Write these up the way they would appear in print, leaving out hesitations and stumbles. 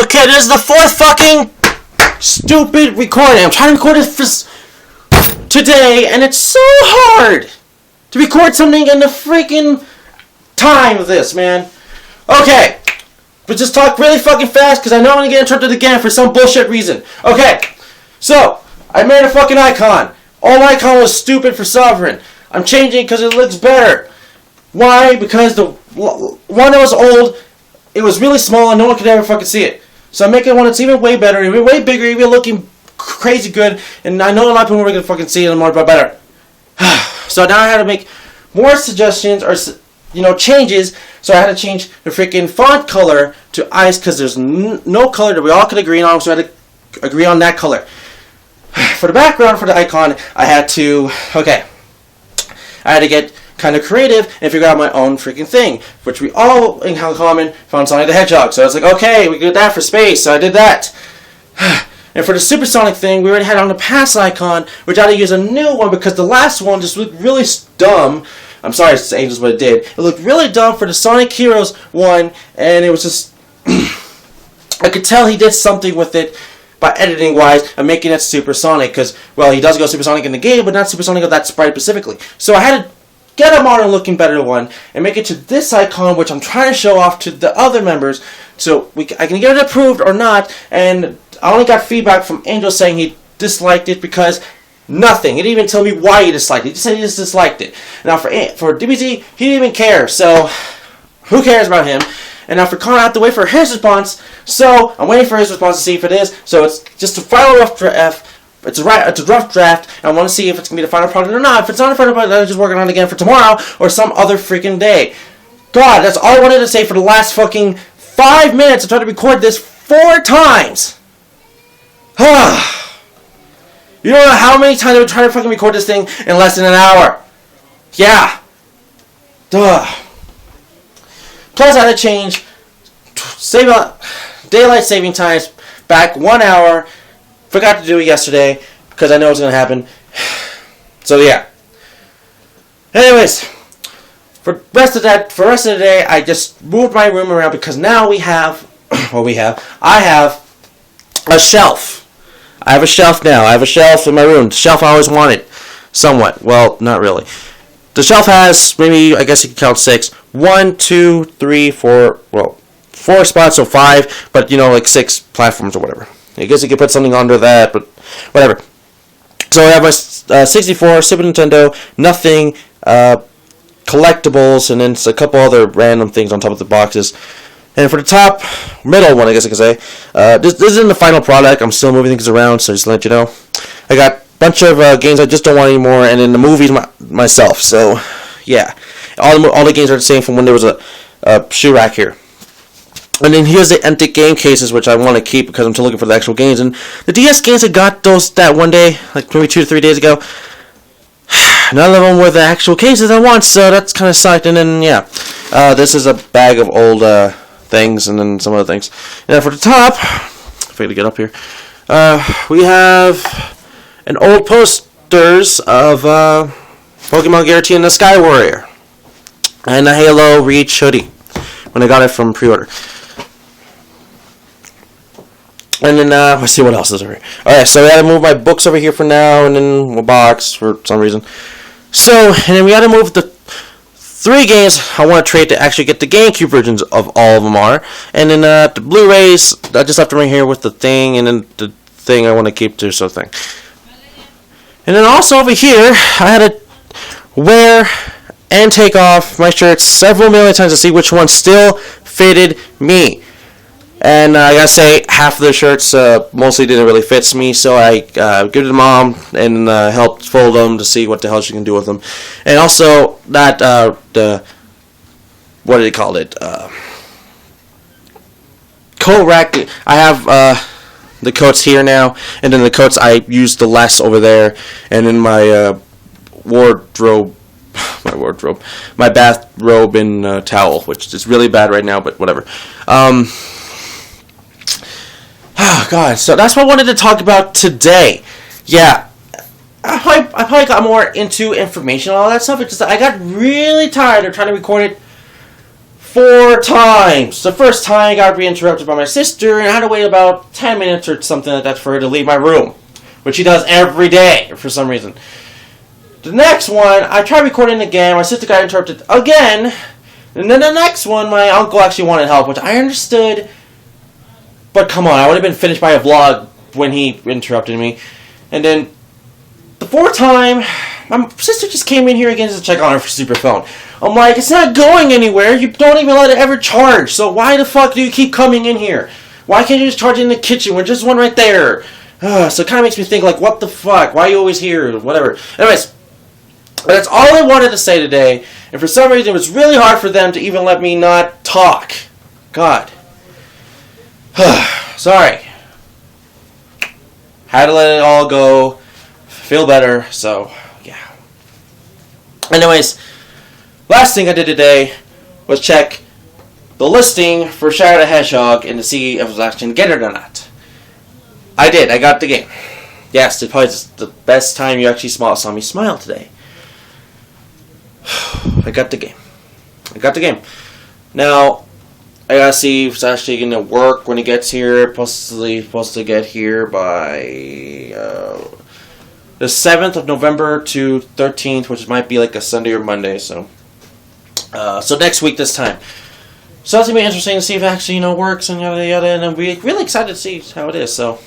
Okay, this is the fourth fucking stupid recording. I'm trying to record this for today, and it's so hard to record something in the freaking time of this, man. Okay, but just talk really fucking fast, because I know I'm going to get interrupted again for some bullshit reason. Okay, so, I made a fucking icon. Old icon was stupid for Sovereign. I'm changing because it looks better. Why? Because the one that was old, it was really small and no one could ever fucking see it. So I'm making one that's even way better, even way bigger, even looking crazy good, and I know a lot of people are going to fucking see it more, but better. So now I had to make more suggestions or, changes. So I had to change the freaking font color to ice because there's no color that we all could agree on, so I had to agree on that color. For the background for the icon, I had to get kind of creative and figure out my own freaking thing, which we all in common found Sonic the Hedgehog. So it's like, okay, we did that for space, so I did that. And for the Supersonic thing, we already had on the past icon, which I had to use a new one because the last one just looked really dumb. I'm sorry, it's Angels, but it did. It looked really dumb for the Sonic Heroes one, and it was just I could tell he did something with it by editing wise and making it supersonic, because, well, he does go supersonic in the game, but not supersonic of that sprite specifically. So I had to get a modern looking better one and make it to this icon, which I'm trying to show off to the other members, so I can get it approved or not. And I only got feedback from Angel saying he disliked it because nothing. He didn't even tell me why he disliked it. He just said he just disliked it. Now for DBZ, he didn't even care, so who cares about him? And now for Connor, I have to wait for his response. So I'm waiting for his response to see if it is. So it's just a final rough draft. It's a rough draft. And I want to see if it's gonna be the final product or not. If it's not the final product, I'm just working on it again for tomorrow or some other freaking day. God, that's all I wanted to say for the last fucking 5 minutes. I tried to record this 4 times. You don't know how many times I've been trying to fucking record this thing in less than an hour. Yeah. Duh. Plus, I had to change daylight saving times back 1 hour. Forgot to do it yesterday because I know it's going to happen. So yeah. Anyways, for rest of the day, I just moved my room around because now we have I have a shelf. I have a shelf now. I have a shelf in my room. The shelf I always wanted. Somewhat. Well, not really. The shelf has, maybe, I guess you could count 6. 1, 2, 3, 4, well, 4 spots, so 5, but, like 6 platforms or whatever. I guess you could put something under that, but whatever. So I have my 64, Super Nintendo, nothing, collectibles, and then a couple other random things on top of the boxes. And for the top, middle one, I guess I could say, this isn't the final product. I'm still moving things around, so just to let you know. I got bunch of games I just don't want anymore, and then the movies myself. So, yeah, all the games are the same from when there was a shoe rack here. And then here's the empty game cases, which I want to keep because I'm still looking for the actual games. And the DS games, I got those that one day, like maybe 2 to 3 days ago. None of them were the actual cases I want, so that's kind of sucked. And then, yeah, this is a bag of old things, and then some other things. And then for the top, if I can get up here, we have an old posters of Pokemon Guarantee and the Sky Warrior, and a Halo Reach hoodie when I got it from pre-order. And then let's see what else is over here. Alright, so I had to move my books over here for now, and then a box for some reason. So, and then we had to move the 3 games I want to trade to actually get the GameCube versions of all of them are. And then the Blu-rays, I just left them right here with the thing, and then the thing I want to keep to sort of thing. And then also over here, I had to wear and take off my shirts several million times to see which one still fitted me. And I gotta say, half of the shirts mostly didn't really fit me, so I gave it to Mom and helped fold them to see what the hell she can do with them. And also, that, what do they call it? Coat rack. I have the coats here now, and then the coats I used the less over there, and then my wardrobe, my bathrobe and towel, which is really bad right now, but whatever. Oh, God, so that's what I wanted to talk about today. Yeah, I probably got more into information and all that stuff. It's just that I got really tired of trying to record it 4 times. The first time I got re-interrupted by my sister, and I had to wait about 10 minutes or something like that for her to leave my room, which she does every day for some reason. The next one, I tried recording again. My sister got interrupted again. And then the next one, my uncle actually wanted help, which I understood. But come on, I would have been finished by a vlog when he interrupted me. And then the 4th time, my sister just came in here again just to check on her super phone. I'm like, it's not going anywhere. You don't even let it ever charge. So why the fuck do you keep coming in here? Why can't you just charge it in the kitchen when there's one right there? So it kind of makes me think, like, what the fuck? Why are you always here? Whatever. Anyways. That's all I wanted to say today, and for some reason it was really hard for them to even let me not talk. God. Sorry. Had to let it all go. Feel better, so, yeah. Anyways, last thing I did today was check the listing for Shadow the Hedgehog and to see if I was actually going to get it or not. I did. I got the game. Yes, it's probably the best time you actually saw me smile today. I got the game. Now, I gotta see if it's actually gonna work when it gets here. Supposed to get here by the 7th of November to 13th, which might be like a Sunday or Monday. So next week this time. So that's gonna be interesting to see if it actually works and yada yada. And I'm really excited to see how it is. So,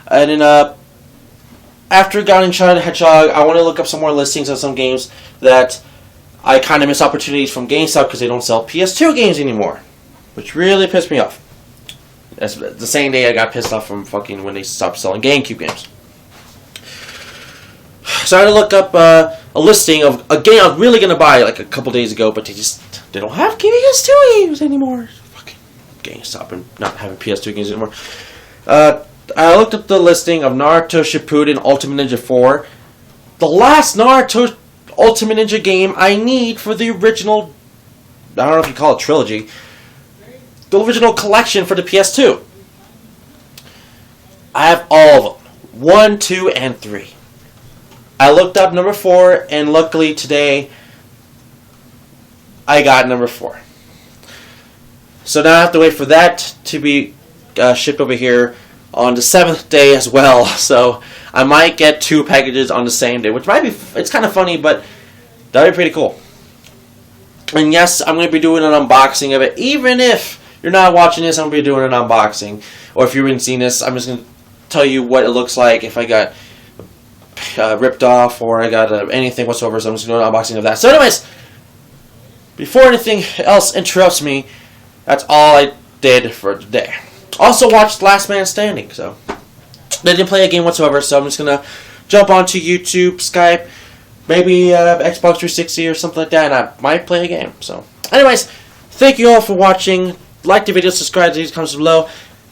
and then after getting Shadow the Hedgehog, I want to look up some more listings of some games that I kind of miss opportunities from GameStop because they don't sell PS2 games anymore, which really pissed me off. That's the same day I got pissed off from fucking when they stopped selling GameCube games. So I had to look up a listing of a game I was really going to buy like a couple days ago, but they don't have PS2 games anymore. Fucking GameStop and not having PS2 games anymore. I looked up the listing of Naruto Shippuden Ultimate Ninja 4. The last Naruto Ultimate Ninja game I need for the original, I don't know if you call it trilogy, the original collection for the PS2. I have all of them. 1, 2, and 3. I looked up number 4, and luckily today I got number 4. So now I have to wait for that to be shipped over here on the 7th day as well, so I might get 2 packages on the same day, which might be, it's kind of funny, but that'd be pretty cool. And yes, I'm going to be doing an unboxing of it. Even if you're not watching this, I'm going to be doing an unboxing. Or if you haven't seen this, I'm just going to tell you what it looks like if I got ripped off or I got anything whatsoever, so I'm just going to do an unboxing of that. So anyways, before anything else interrupts me, that's all I did for today. Also watched Last Man Standing, so they didn't play a game whatsoever, so I'm just going to jump onto YouTube, Skype, maybe Xbox 360 or something like that, and I might play a game. So, anyways, thank you all for watching. Like the video, subscribe to these comments below.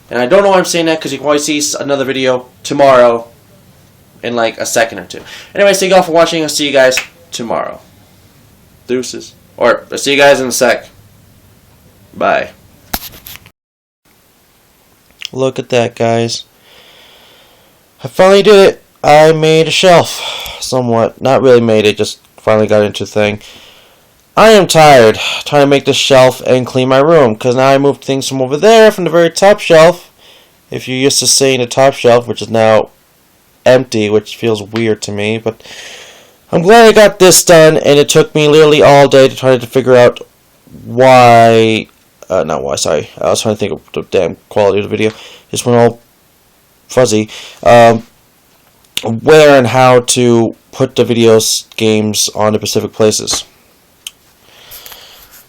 And I don't know why I'm saying that, because you can always see another video tomorrow in like a second or two. Anyways, thank you all for watching. I'll see you guys tomorrow. Deuces. Or, I'll see you guys in a sec. Bye. Look at that, guys. I finally did it. I made a shelf. Somewhat. Not really made it, just finally got into the thing. I am tired trying to make this shelf and clean my room, because now I moved things from over there, from the very top shelf, if you're used to seeing the top shelf, which is now empty, which feels weird to me, but I'm glad I got this done, and it took me literally all day to try to figure out why, not why, sorry, I was trying to think of the damn quality of the video, just went all fuzzy, where and how to put the games on the specific places.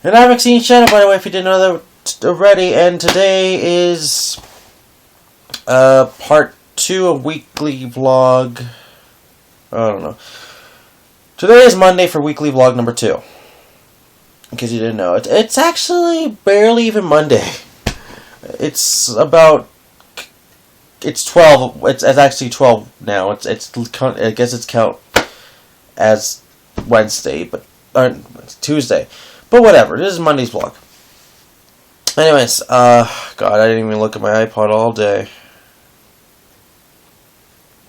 And I'm Maxine Channel, by the way, if you didn't know that already, and today is part 2 of weekly vlog. I don't know. Today is Monday for weekly vlog number 2. In case you didn't know. It's actually barely even Monday. It's about... It's 12. It's actually 12 now. I guess it's count as Wednesday, but... it's Tuesday. But whatever, this is Monday's vlog. Anyways, God, I didn't even look at my iPod all day.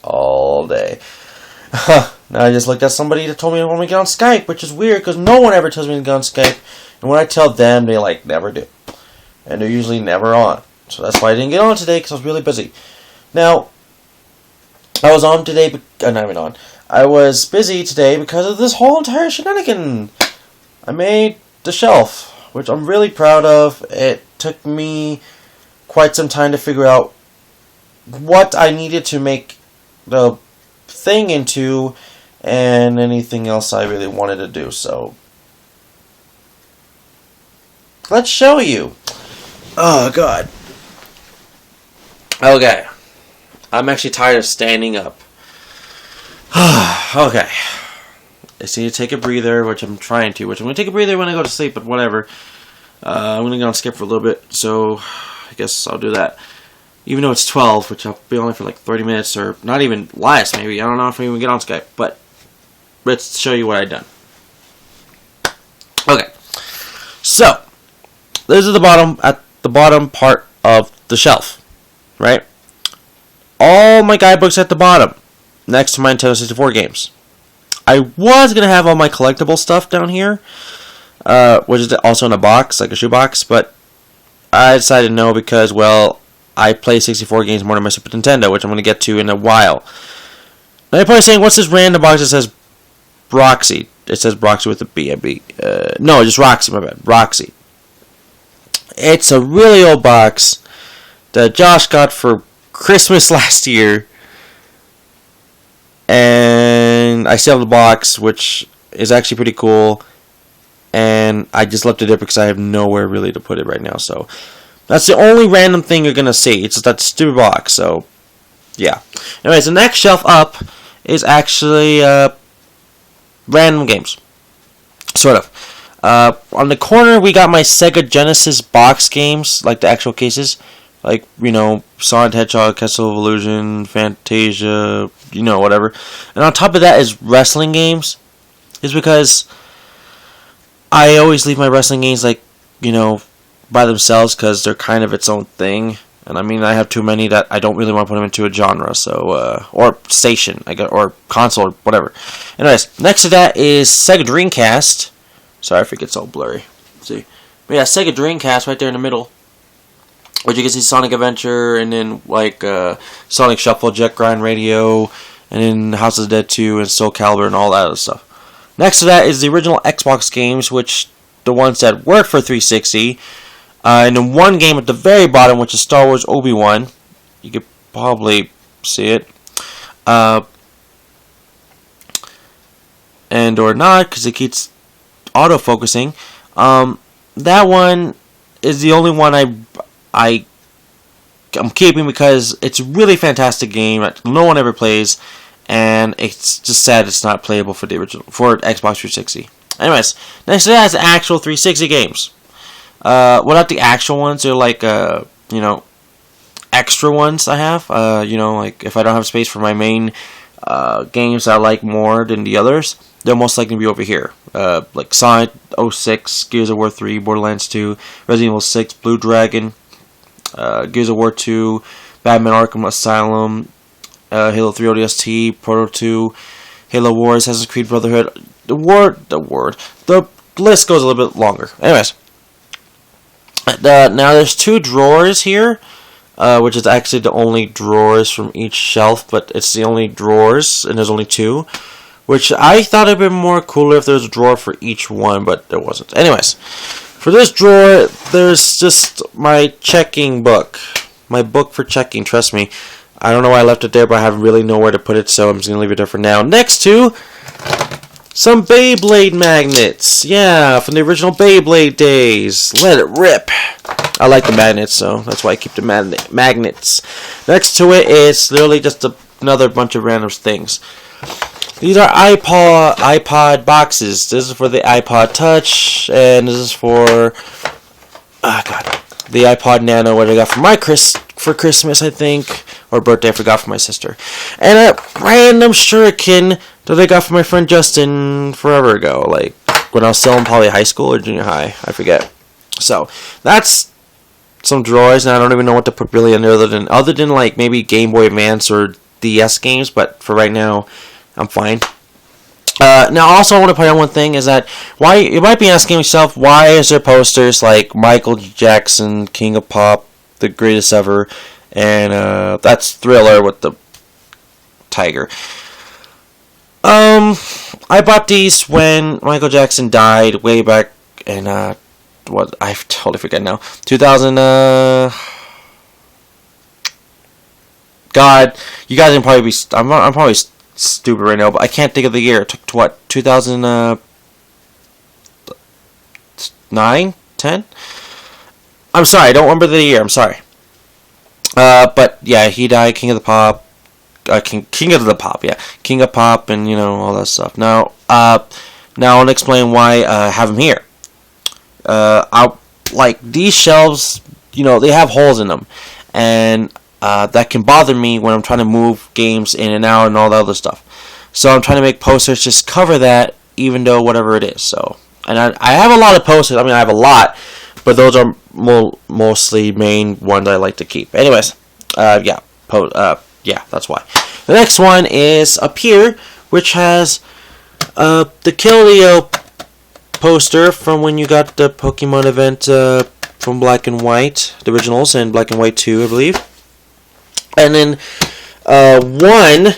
All day. Now I just looked at somebody that told me I want to get on Skype, which is weird because no one ever tells me to get on Skype. And when I tell them, they like never do. And they're usually never on. So that's why I didn't get on today because I was really busy. Now, I was on today, but not even on. I was busy today because of this whole entire shenanigan. I made the shelf, which I'm really proud of. It took me quite some time to figure out what I needed to make the thing into and anything else I really wanted to do. So, let's show you. Oh, God. Okay. I'm actually tired of standing up. Okay. I see you take a breather, which I'm trying to. Which I'm going to take a breather when I go to sleep, but whatever. I'm going to go on skip for a little bit, so I guess I'll do that. Even though it's 12, which I'll be only for like 30 minutes, or not even less, maybe. I don't know if I even get on Skype, but let's show you what I've done. Okay. So, this is at the bottom part of the shelf, right? All my guidebooks at the bottom, next to my Nintendo 64 games. I was going to have all my collectible stuff down here, which is also in a box, like a shoebox, but I decided no because, well, I play 64 games more than my Super Nintendo, which I'm going to get to in a while. Now you're probably saying, what's this random box that says Roxy? It says Roxy with a B. No, just Roxy, my bad. Roxy. It's a really old box that Josh got for Christmas last year. And I still have the box, which is actually pretty cool. And I just left it there because I have nowhere really to put it right now. So that's the only random thing you're going to see. It's just that stupid box. So, yeah. Anyways, the next shelf up is actually random games. Sort of. On the corner, we got my Sega Genesis box games, like the actual cases. Like, you know, Sonic the Hedgehog, Castle of Illusion, Fantasia, you know, whatever. And on top of that is wrestling games. Is because I always leave my wrestling games, like, you know, by themselves because they're kind of its own thing. And I mean, I have too many that I don't really want to put them into a genre, so, or station, or console, or whatever. Anyways, next to that is Sega Dreamcast. Sorry if it gets all blurry. Let's see. But yeah, Sega Dreamcast right there in the middle. Which you can see Sonic Adventure, and then, like, Sonic Shuffle, Jet Grind Radio, and then House of the Dead 2, and Soul Calibur, and all that other stuff. Next to that is the original Xbox games, which, the ones that worked for 360. And then one game at the very bottom, which is Star Wars Obi-Wan. You could probably see it. And or not, because it keeps auto-focusing. That one is the only one I'm keeping because it's a really fantastic game that no one ever plays, and it's just sad it's not playable for the original Xbox 360. Anyways, next to that is actual 360 games. Well, not the actual ones. They're like you know, extra ones I have. You know, like if I don't have space for my main games I like more than the others, they'll most likely be over here. Like Sonic 06, Gears of War 3, Borderlands 2, Resident Evil 6, Blue Dragon, Gears of War 2, Batman Arkham Asylum, Halo 3 ODST, Proto 2, Halo Wars, Assassin's Creed Brotherhood. The list goes a little bit longer. Anyways, now there's two drawers here, which is actually the only drawers from each shelf, but it's the only drawers, and there's only two. Which I thought it would be more cooler if there was a drawer for each one, but there wasn't. Anyways, for this drawer, there's just my checking book. My book for checking, trust me. I don't know why I left it there, but I have really nowhere to put it, so I'm just going to leave it there for now. Next to some Beyblade magnets. Yeah, from the original Beyblade days. Let it rip. I like the magnets, so that's why I keep the magnets. Next to it is literally just another bunch of random things. These are iPod boxes. This is for the iPod Touch, and this is for the iPod Nano, what I got for Christmas, I think, or birthday. I forgot for my sister, and a random shuriken that I got from my friend Justin forever ago, like when I was still in probably high school or junior high, I forget. So that's some drawers, and I don't even know what to put really in there other than like maybe Game Boy Advance or DS games, but for right now, I'm fine. Now, also, I want to point out one thing is that why you might be asking yourself, why is there posters like Michael Jackson, King of Pop, the greatest ever, and that's Thriller with the tiger. I bought these when Michael Jackson died way back in what I totally forget now. 2000. God, you guys can probably be. I'm probably stupid right now, but I can't think of the year. It took to what 2009, 10. I'm sorry, I don't remember the year. I'm sorry. But yeah, he died. King of the Pop. King of the Pop, yeah, King of Pop, and all that stuff. Now, I'll explain why I have them here. Like these shelves, they have holes in them, and that can bother me when I'm trying to move games in and out and all that other stuff. So I'm trying to make posters just cover that, even though whatever it is. So, and I have a lot of posters. I mean, I have a lot, but those are mostly main ones I like to keep. Anyways, yeah, that's why. The next one is up here, which has the Keldeo poster from when you got the Pokemon event from Black and White, the originals, and Black and White 2, I believe. And then one,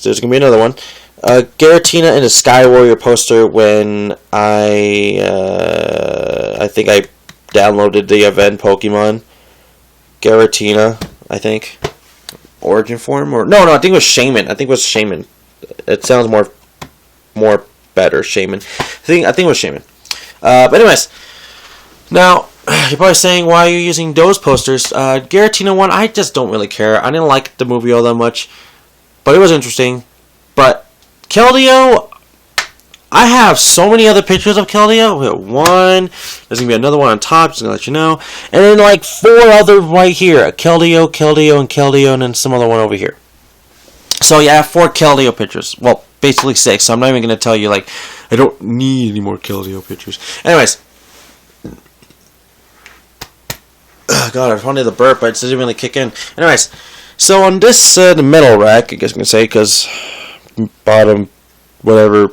there's going to be another one, Giratina and the Sky Warrior poster when I think I downloaded the event Pokemon. Giratina, I think. Origin form or no, I think it was Shaman. It sounds more better, Shaman. I think it was Shaman. But anyways, now you're probably saying, why are you using those posters? Giratina one, I just don't really care. I didn't like the movie all that much, but it was interesting. But Keldeo, I have so many other pictures of Keldeo. We have one. There's going to be another one on top, just going to let you know. And then like 4 other right here. Keldeo, and then some other one over here. So yeah, I have 4 Keldeo pictures. Well, basically 6. So I'm not even going to tell you, like, I don't need any more Keldeo pictures. Anyways. God, I wanted the burp, but it didn't really kick in. Anyways. So on this, the middle rack, I guess I'm going to say, because bottom, whatever,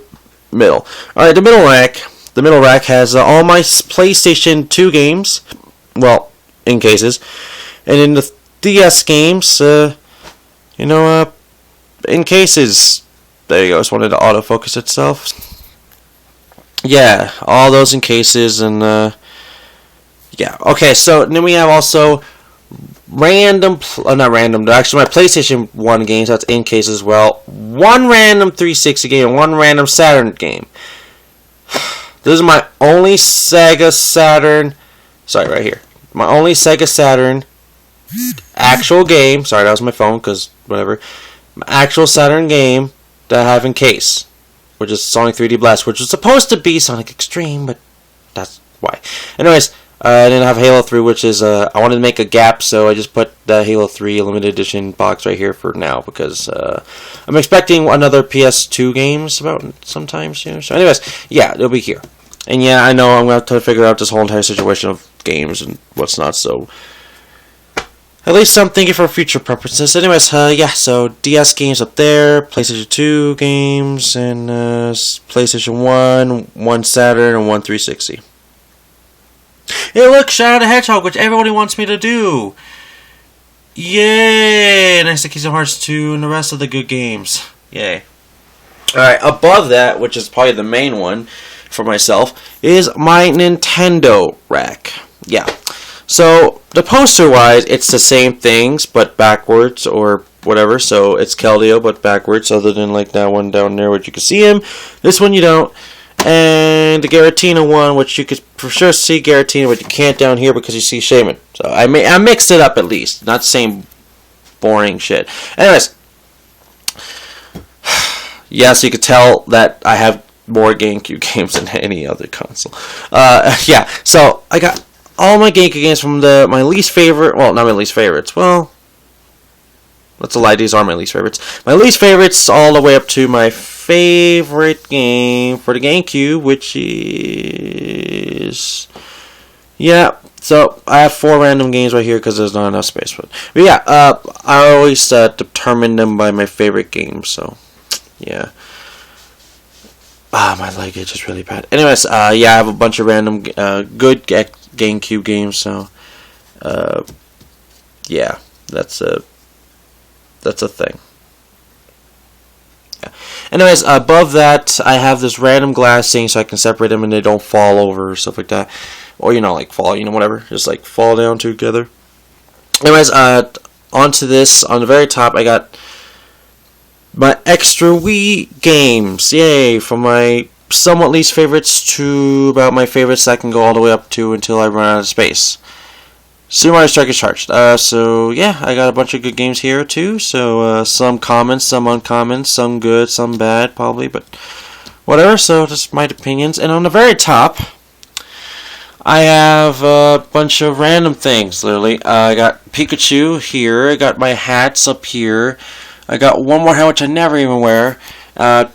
middle. Alright, the middle rack has all my PlayStation 2 games, well, in cases, and in the DS games, in cases. There you go, just wanted to autofocus itself. Yeah, all those in cases, and yeah. Okay, so then we have also not random, actually my PlayStation 1 games, that's in case as well. One random 360 game and one random Saturn game. This is my only Sega Saturn, right here. My only Sega Saturn actual game, sorry that was my phone, because whatever. My actual Saturn game that I have in case, which is Sonic 3D Blast, which was supposed to be Sonic Extreme, but that's why. Anyways, I didn't have Halo 3, which is, I wanted to make a gap, so I just put the Halo 3 limited edition box right here for now, because I'm expecting another PS2 games about sometime soon. So anyways, yeah, it'll be here. And yeah, I know I'm going to have to figure out this whole entire situation of games and what's not, so at least I'm thinking for future purposes. Anyways, yeah, so DS games up there, PlayStation 2 games, and PlayStation 1 Saturn, and 1 360. Hey, look, Shadow the Hedgehog, which everybody wants me to do. Yay! Next to Kingdom Hearts 2 and the rest of the good games. Yay. Alright, above that, which is probably the main one for myself, is my Nintendo rack. Yeah. So, the poster-wise, it's the same things, but backwards, or whatever. So, it's Keldeo, but backwards, other than like that one down there, which you can see him. This one you don't. And the Giratina one, which you could for sure see Giratina, but you can't down here because you see Shaman. So I mixed it up at least, not the same boring shit. Anyways, yeah, so you could tell that I have more GameCube games than any other console. Yeah, so I got all my GameCube games from my least favorite. Well, not my least favorites. Well, that's a lie. These are my least favorites. My least favorites all the way up to my favorite game for the GameCube, which is, yeah. So I have 4 random games right here because there's not enough space. But yeah, I always determine them by my favorite game. So yeah. My leg is just really bad. Anyways, yeah, I have a bunch of random good GameCube games. So, yeah, that's a thing. Yeah. Anyways, above that, I have this random glass thing so I can separate them and they don't fall over or stuff like that, or like fall, whatever, just like fall down together. Anyways, onto this on the very top, I got my extra Wii games. Yay! From my somewhat least favorites to about my favorites I can go all the way up to until I run out of space. Super Mario Strike is charged. So yeah, I got a bunch of good games here too. So some common, some uncommon, some good, some bad probably, but whatever. So just my opinions. And on the very top, I have a bunch of random things. Literally, I got Pikachu here. I got my hats up here. I got one more hat which I never even wear.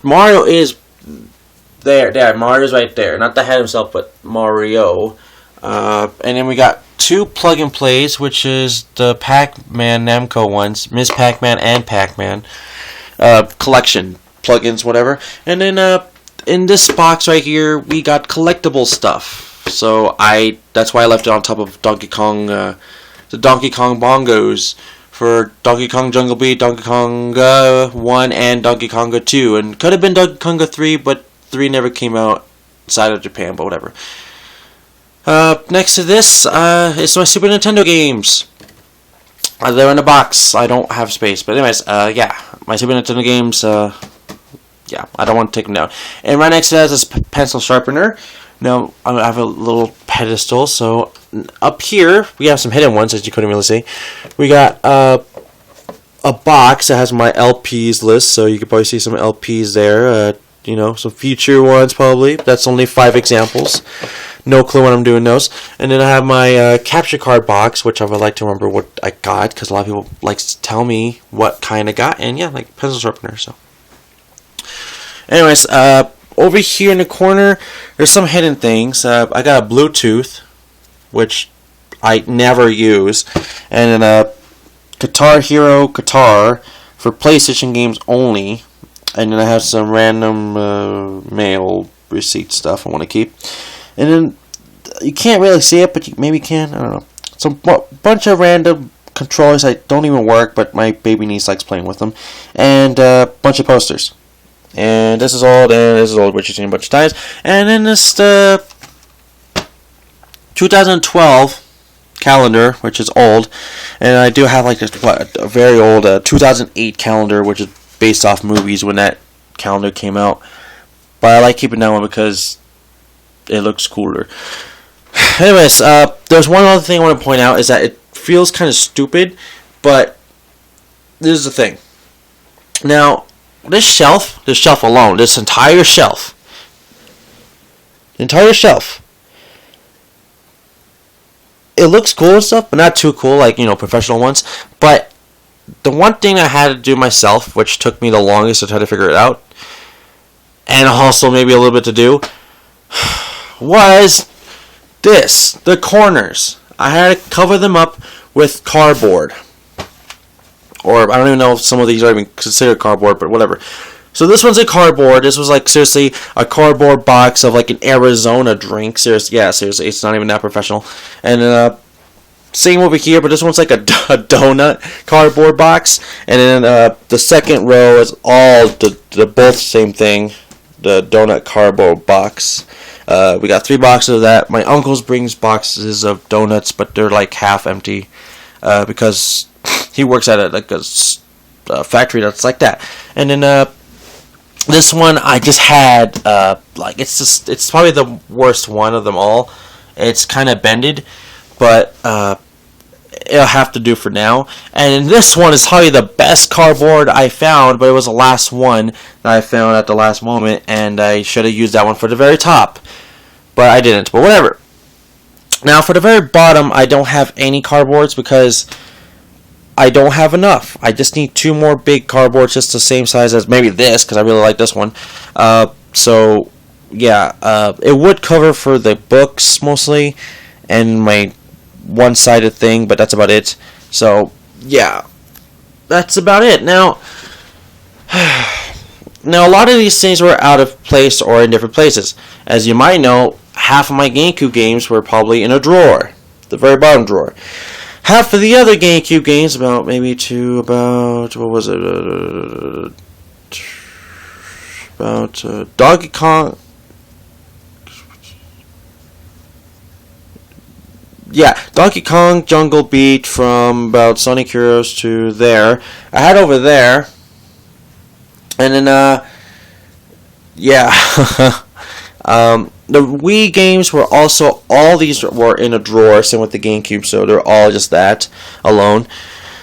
Mario is there. Mario's right there. Not the hat himself, but Mario. And then we got two plug and plays, which is the Pac-Man Namco ones, Ms. Pac-Man and Pac-Man collection plugins, whatever. And then in this box right here, we got collectible stuff. So that's why I left it on top of Donkey Kong, the Donkey Kong bongos for Donkey Kong Jungle Beat, Donkey Kong 1, and Donkey Kong 2. And could have been Donkey Kong 3, but 3 never came out outside of Japan, but whatever. Next to this is my Super Nintendo games. They're in a box. I don't have space. But anyways, yeah, my Super Nintendo games, yeah, I don't want to take them down. And right next to that is this pencil sharpener. Now, I have a little pedestal, so up here, we have some hidden ones, as you couldn't really see. We got a box that has my LPs list, so you can probably see some LPs there. Some future ones, probably. That's only 5 examples. No clue when I'm doing those. And then I have my capture card box, which I would like to remember what I got, because a lot of people like to tell me what kind I got. And yeah, like pencil sharpener, so. Anyways, over here in the corner, there's some hidden things. I got a Bluetooth, which I never use, and then a Guitar Hero guitar for PlayStation games only. And then I have some random mail receipt stuff I want to keep. And then you can't really see it, but you maybe can. I don't know. Some bunch of random controllers that don't even work, but my baby niece likes playing with them, and a bunch of posters. And this is old, which you've seen a bunch of times. And then this 2012 calendar, which is old, and I do have like this a very old 2008 calendar, which is based off movies when that calendar came out. But I like keeping that one because it looks cooler. Anyways, there's one other thing I want to point out, is that it feels kind of stupid, but this is the thing. Now, this shelf alone, this entire shelf, it looks cool and stuff, but not too cool like, professional ones. But the one thing I had to do myself, which took me the longest to try to figure it out, and also maybe a little bit to do, was this. The corners. I had to cover them up with cardboard. Or I don't even know if some of these are even considered cardboard, but whatever. So this one's a cardboard. This was like seriously a cardboard box of like an Arizona drink. Seriously, it's not even that professional. And then same over here, but this one's like a donut cardboard box. And then the second row is all the both same thing, the donut cardboard box. We got 3 boxes of that. My uncle's brings boxes of donuts, but they're like half empty because he works at a factory that's like that. And then this one I just had it's probably the worst one of them all. It's kind of bended, but it'll have to do for now. And this one is probably the best cardboard I found, but it was the last one that I found at the last moment, and I should have used that one for the very top, but I didn't. But whatever. Now for the very bottom, I don't have any cardboards because I don't have enough. I just need 2 more big cardboards, just the same size as maybe this, because I really like this one. So yeah, it would cover for the books mostly and my one-sided thing, but that's about it. So yeah, that's about it. Now Now, a lot of these things were out of place or in different places. As you might know, half of my GameCube games were probably in a drawer, the very bottom drawer. Half of the other GameCube games, what was it? Donkey Kong. Yeah, Donkey Kong Jungle Beat from about Sonic Heroes to there. I had over there. And then, yeah. The Wii games were also, all these were in a drawer, same with the GameCube, so they're all just that alone.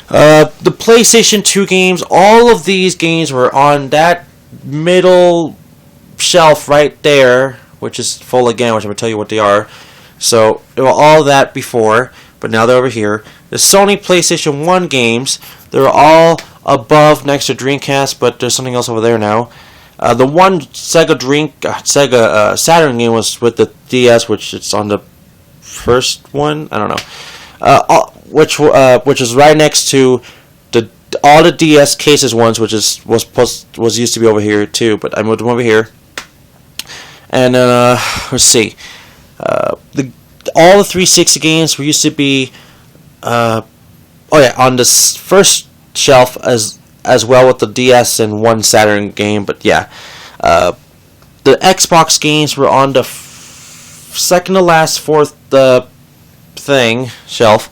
The PlayStation 2 games, all of these games were on that middle shelf right there, which is full again, which I'm going to tell you what they are. So, they were all that before, but now they're over here. The Sony PlayStation 1 games, they're all above next to Dreamcast, but there's something else over there now. The one Sega Saturn game was with the DS, which it's on the first one. I don't know. Which is right next to all the DS cases ones, which was used to be over here too. But I moved them over here. And let's see. All the 360 games used to be on the first shelf as well with the DS and one Saturn game, but yeah, the Xbox games were on the second to last fourth shelf.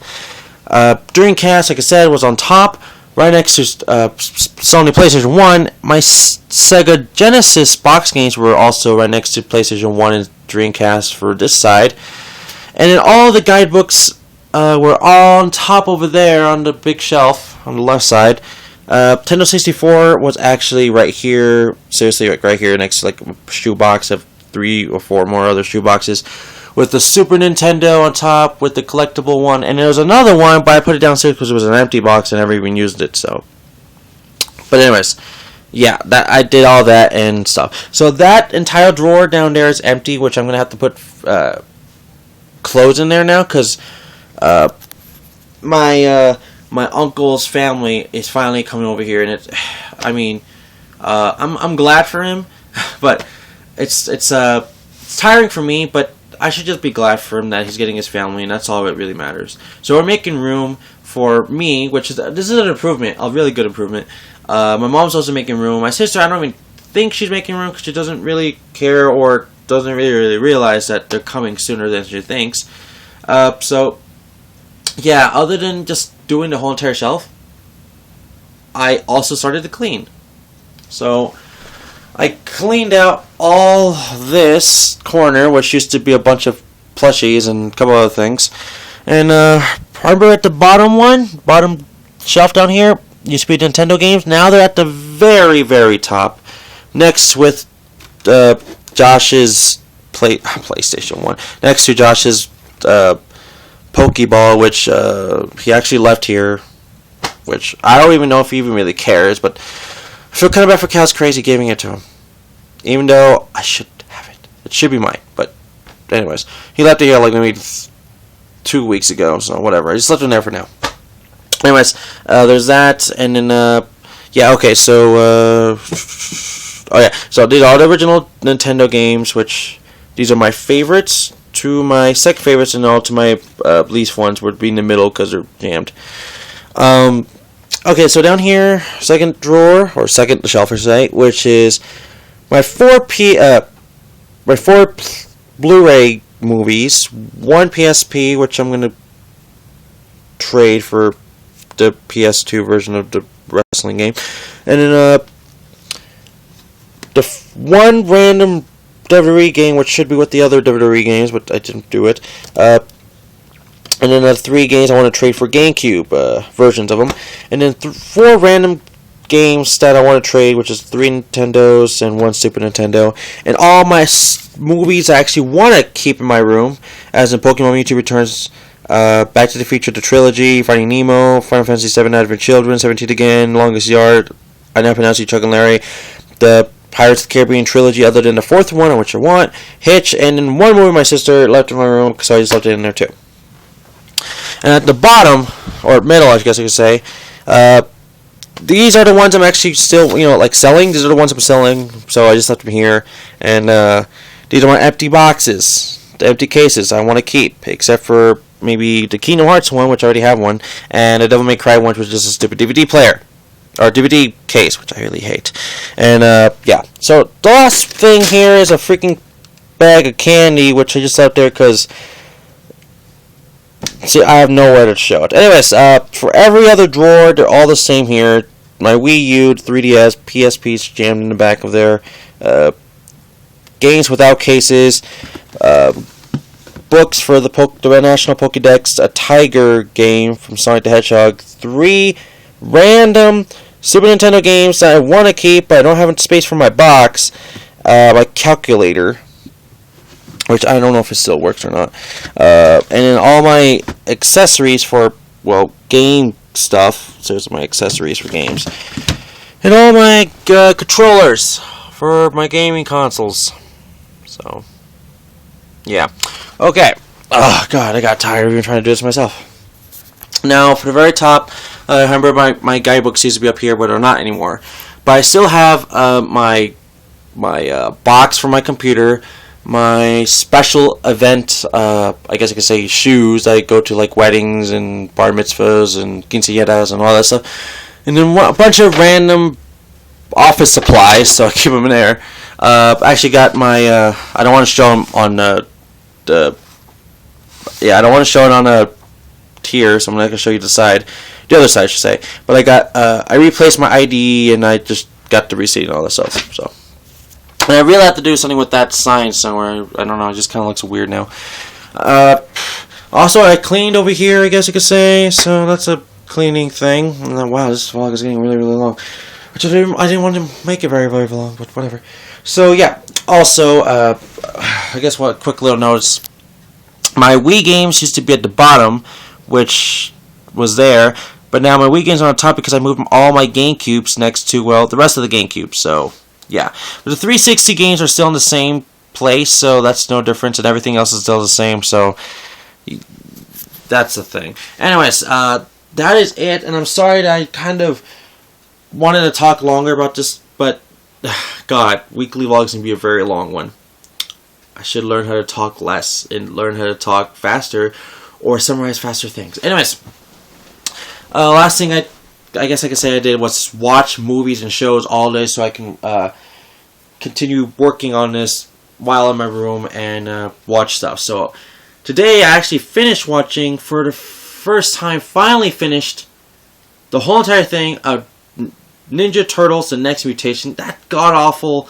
Dreamcast, like I said, was on top, right next to Sony PlayStation 1. My Sega Genesis box games were also right next to PlayStation 1 and Dreamcast for this side. And then all the guidebooks were on top over there on the big shelf on the left side. Nintendo 64 was actually right here, seriously right here next to like a shoebox of 3 or 4 more other shoeboxes, with the Super Nintendo on top with the collectible one, and there was another one, but I put it downstairs because it was an empty box and I never even used it. So, but anyways, yeah, that I did all that and stuff. So that entire drawer down there is empty, which I'm gonna have to put clothes in there now because my uncle's family is finally coming over here, and I'm glad for him, but it's tiring for me, but I should just be glad for him that he's getting his family, and that's all that really matters. So we're making room for me, this is an improvement, a really good improvement. My mom's also making room. My sister, I don't even think she's making room because she doesn't really care or doesn't really realize that they're coming sooner than she thinks. So yeah, other than just doing the whole entire shelf, I also started to clean. So I cleaned out all this corner, which used to be a bunch of plushies and a couple other things. And remember at the bottom shelf down here, used to be Nintendo games. Now they're at the very, very top, next with Josh's PlayStation 1, next to Josh's Pokeball, which he actually left here, which I don't even know if he even really cares, but I feel kind of bad for Cal's crazy giving it to him, even though I should have it. It should be mine, but anyways, he left it here like maybe 2 weeks ago, so whatever. I just left it in there for now. Anyways, there's that, and then yeah, okay, so so these are all the original Nintendo games, which these are my favorites. To my second favorites and all to my least ones would be in the middle because they're jammed. Okay, so down here, second drawer, or second shelf, I should say, which is my four Blu-ray movies, one PSP, which I'm gonna trade for the PS2 version of the wrestling game, and then one random WWE game, which should be with the other WWE games, but I didn't do it. And then the 3 games I want to trade for GameCube versions of them. And then 4 random games that I want to trade, which is 3 Nintendos and 1 Super Nintendo. And all my movies I actually want to keep in my room, as in Pokemon Mewtwo Returns, Back to the Future, the trilogy, Finding Nemo, Final Fantasy VII Night of Children, 17 Again, Longest Yard, I Now Pronounce You, Chuck and Larry, the Pirates of the Caribbean trilogy, other than the 4th one, which I want, Hitch, and then one movie my sister left in my room, so I just left it in there too. And at the bottom, or middle, I guess I could say, these are the ones I'm actually still, like selling. These are the ones I'm selling, so I just left them here. And these are my empty boxes, the empty cases I want to keep, except for maybe the Kingdom Hearts one, which I already have one, and the Devil May Cry one, which is just a stupid DVD player. Or DVD case, which I really hate. And, yeah. So, the last thing here is a freaking bag of candy, which I just left there because, see, I have nowhere to show it. Anyways, for every other drawer, they're all the same here. My Wii U, 3DS, PSP's jammed in the back of there. Games without cases. Books for the National Pokédex. A Tiger game from Sonic the Hedgehog. 3 random Super Nintendo games that I want to keep, but I don't have space for my box. My calculator, which I don't know if it still works or not. And then all my accessories for, well, game stuff. So there's my accessories for games. And all my controllers for my gaming consoles. So, yeah. Okay. Oh, God, I got tired of even trying to do this myself. Now, for the very top, I remember my guidebooks used to be up here, but they're not anymore. But I still have my box for my computer, my special event, I guess I could say shoes. I go to like weddings and bar mitzvahs and quinceañeras and all that stuff. And then a bunch of random office supplies, so I keep them in there. I actually got my, I don't want to show them on I don't want to show it on a tier, so I'm not going to show you the other side, I should say. But I got, I replaced my ID, and I just got the receipt and all that stuff, so. And I really have to do something with that sign somewhere. I don't know, it just kind of looks weird now. Also, I cleaned over here, I guess you could say, so that's a cleaning thing. And then, wow, this vlog is getting really, really long. Which I didn't want to make it very, very long, but whatever. So, yeah, also, I guess what, quick little notes. My Wii games used to be at the bottom, which was there, but now my Wii games are on top because I moved all my GameCubes next to, well, the rest of the GameCubes, so, yeah. But the 360 games are still in the same place, so that's no difference, and everything else is still the same, so that's the thing. Anyways, that is it, and I'm sorry that I kind of wanted to talk longer about this, but, God, weekly vlogs can be a very long one. I should learn how to talk less and learn how to talk faster or summarize faster things. Anyways, last thing I guess I could say I did was watch movies and shows all day so I can continue working on this while in my room and watch stuff. So today I actually finished watching, for the first time, finally finished the whole entire thing of Ninja Turtles: The Next Mutation. That god-awful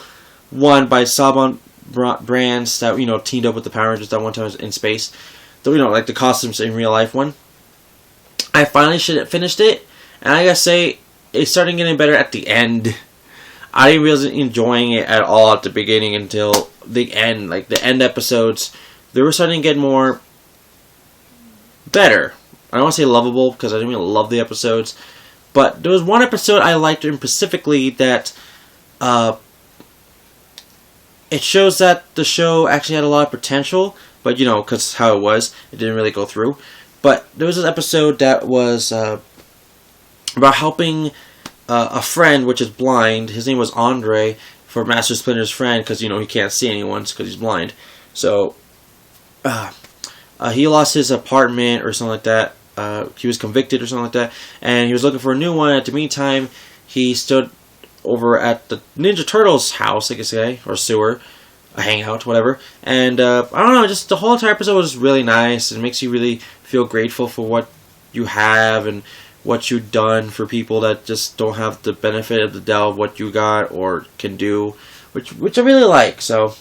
one by Saban Brands that, teamed up with the Power Rangers that one time in space. So, like the costumes in real life one. I finally finished it, and I gotta say, it started getting better at the end. I didn't really enjoying it at all at the beginning until the end. Like, the end episodes, they were starting to get more better. I don't want to say lovable, because I didn't really love the episodes. But there was one episode I liked in specifically that, it shows that the show actually had a lot of potential, but, because how it was, it didn't really go through. But there was this episode that was about helping a friend, which is blind. His name was Andre, for Master Splinter's friend, because, he can't see anyone because he's blind. So, he lost his apartment or something like that. He was convicted or something like that, and he was looking for a new one. At the meantime, he stood over at the Ninja Turtles house, I guess say, or sewer, a hangout, whatever. And I don't know, just the whole entire episode was really nice. It makes you really feel grateful for what you have and what you've done for people that just don't have the benefit of the doubt of what you got or can do, which I really like. So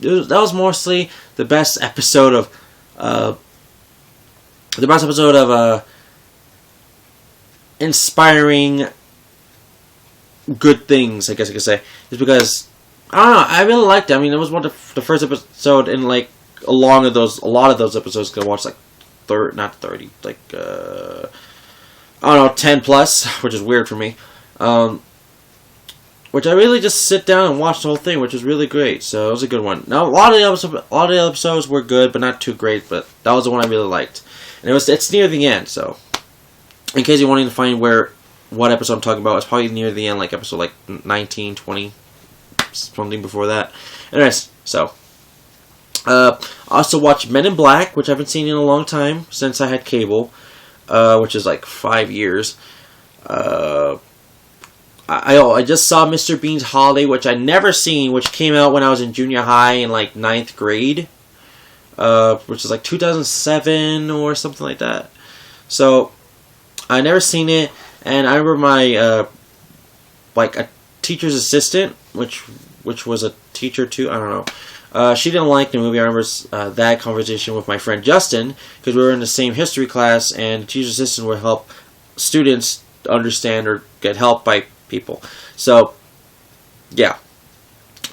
that was mostly the best episode of inspiring good things, I guess I could say, is because I don't know, I really liked it. I mean, it was one of the first episode in like a lot of those episodes. I watched like 30, like I don't know, 10 plus, which is weird for me. Which I really just sit down and watch the whole thing, which was really great. So it was a good one. Now a lot of the episodes were good, but not too great. But that was the one I really liked, and it's near the end. So in case you're wanting to find where what episode I'm talking about. It's probably near the end, like episode like 19, 20, something before that. Anyways, so I also watched Men in Black, which I haven't seen in a long time since I had cable, which is like 5 years. I just saw Mr. Bean's Holiday, which I never seen, which came out when I was in junior high in like 9th grade, which is like 2007 or something like that. So I never seen it, and I remember my like a teacher's assistant, which was a teacher too. I don't know. She didn't like the movie. I remember that conversation with my friend Justin, because we were in the same history class, and the teacher's assistant would help students understand or get help by people. So, yeah.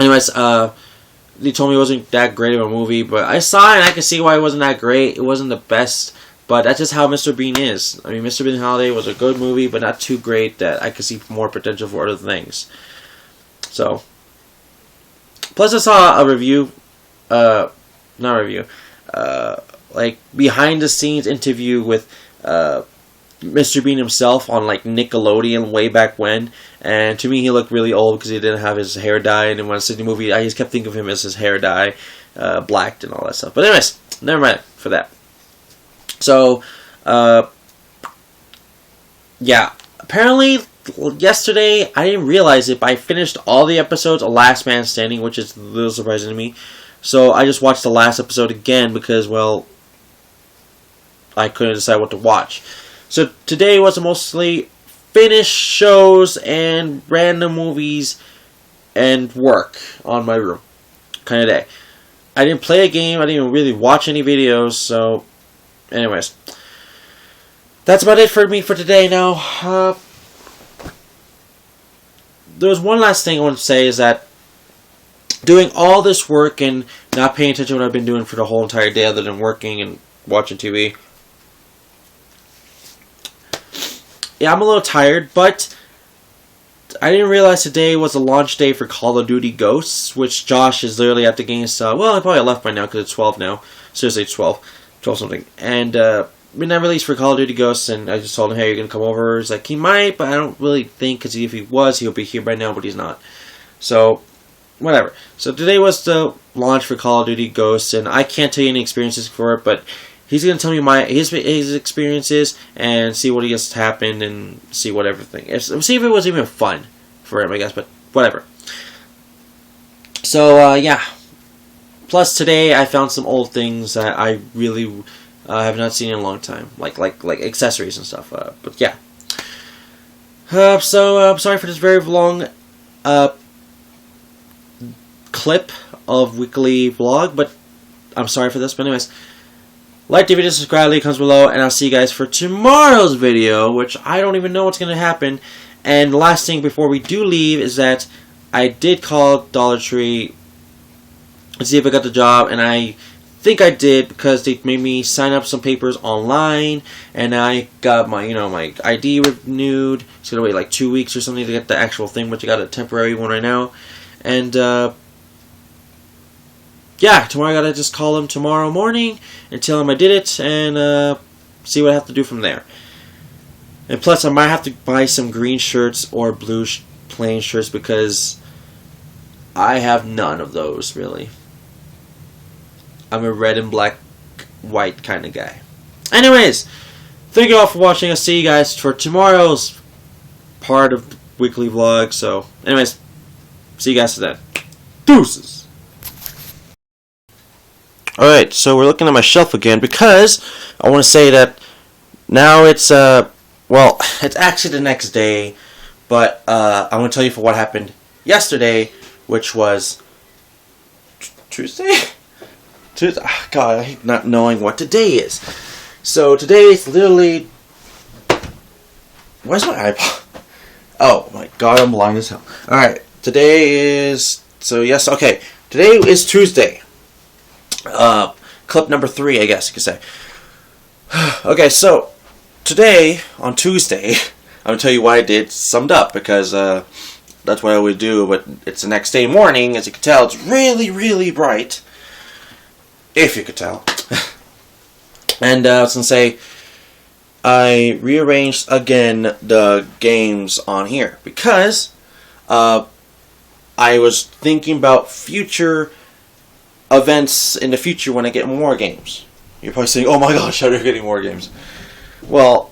Anyways, they told me it wasn't that great of a movie, but I saw it and I can see why it wasn't that great. It wasn't the best, but that's just how Mr. Bean is. I mean, Mr. Bean's Holiday was a good movie, but not too great that I could see more potential for other things. So, plus I saw a review, like behind the scenes interview with Mr. Bean himself on like Nickelodeon way back when, and to me he looked really old because he didn't have his hair dyed, and when I see the movie I just kept thinking of him as his hair dye blacked and all that stuff. But anyways, never mind for that. So yeah, apparently yesterday, I didn't realize it, but I finished all the episodes of Last Man Standing, which is a little surprising to me. So I just watched the last episode again because, well, I couldn't decide what to watch. So today was mostly finished shows and random movies and work on my room kind of day. I didn't play a game. I didn't even really watch any videos. So, anyways, that's about it for me for today. Now, there's one last thing I want to say is that doing all this work and not paying attention to what I've been doing for the whole entire day other than working and watching TV. Yeah, I'm a little tired, but I didn't realize today was a launch day for Call of Duty Ghosts, which Josh is literally at the game. So, well, I probably left by now because it's 12 now. Seriously, it's 12 something. And midnight release for Call of Duty Ghosts, and I just told him, hey, you're going to come over? He's like, he might, but I don't really think, because if he was, he'll be here by now, but he's not. So, whatever. So today was the launch for Call of Duty Ghosts, and I can't tell you any experiences for it, but he's going to tell me his experiences and see what has happened and see what everything is. See if it was even fun for him, I guess, but whatever. So, yeah. Plus, today I found some old things that I really have not seen in a long time, like accessories and stuff. But yeah. So I'm sorry for this very long clip of weekly vlog, but I'm sorry for this. But anyways, like the video, subscribe, leave comments below, and I'll see you guys for tomorrow's video, which I don't even know what's going to happen. And the last thing before we do leave is that I did call Dollar Tree to see if I got the job, and I think I did because they made me sign up some papers online, and I got my my ID renewed. It's gonna wait like 2 weeks or something to get the actual thing, but I got a temporary one right now. And yeah, tomorrow I gotta just call them tomorrow morning and tell them I did it, and see what I have to do from there. And plus, I might have to buy some green shirts or blue plain shirts because I have none of those really. I'm a red and black, white kind of guy. Anyways, thank you all for watching. I'll see you guys for tomorrow's part of the weekly vlog. So, anyways, see you guys then. Deuces! Alright, so we're looking at my shelf again because I want to say that now it's, well, it's actually the next day, but I want to tell you for what happened yesterday, which was Tuesday? Oh, God, I hate not knowing what today is. So today is literally... Where's my iPod? Oh my God, I'm blind as hell. Alright, today is... So yes, okay. Today is Tuesday. Clip number 3, I guess you could say. Okay, so today, on Tuesday, I'm going to tell you what I did summed up because that's what I would do, but it's the next day morning. As you can tell, it's really, really bright. If you could tell. And I was going to say, I rearranged again the games on here because I was thinking about future events in the future when I get more games. You're probably saying, "Oh my gosh, how are you getting more games?" Well,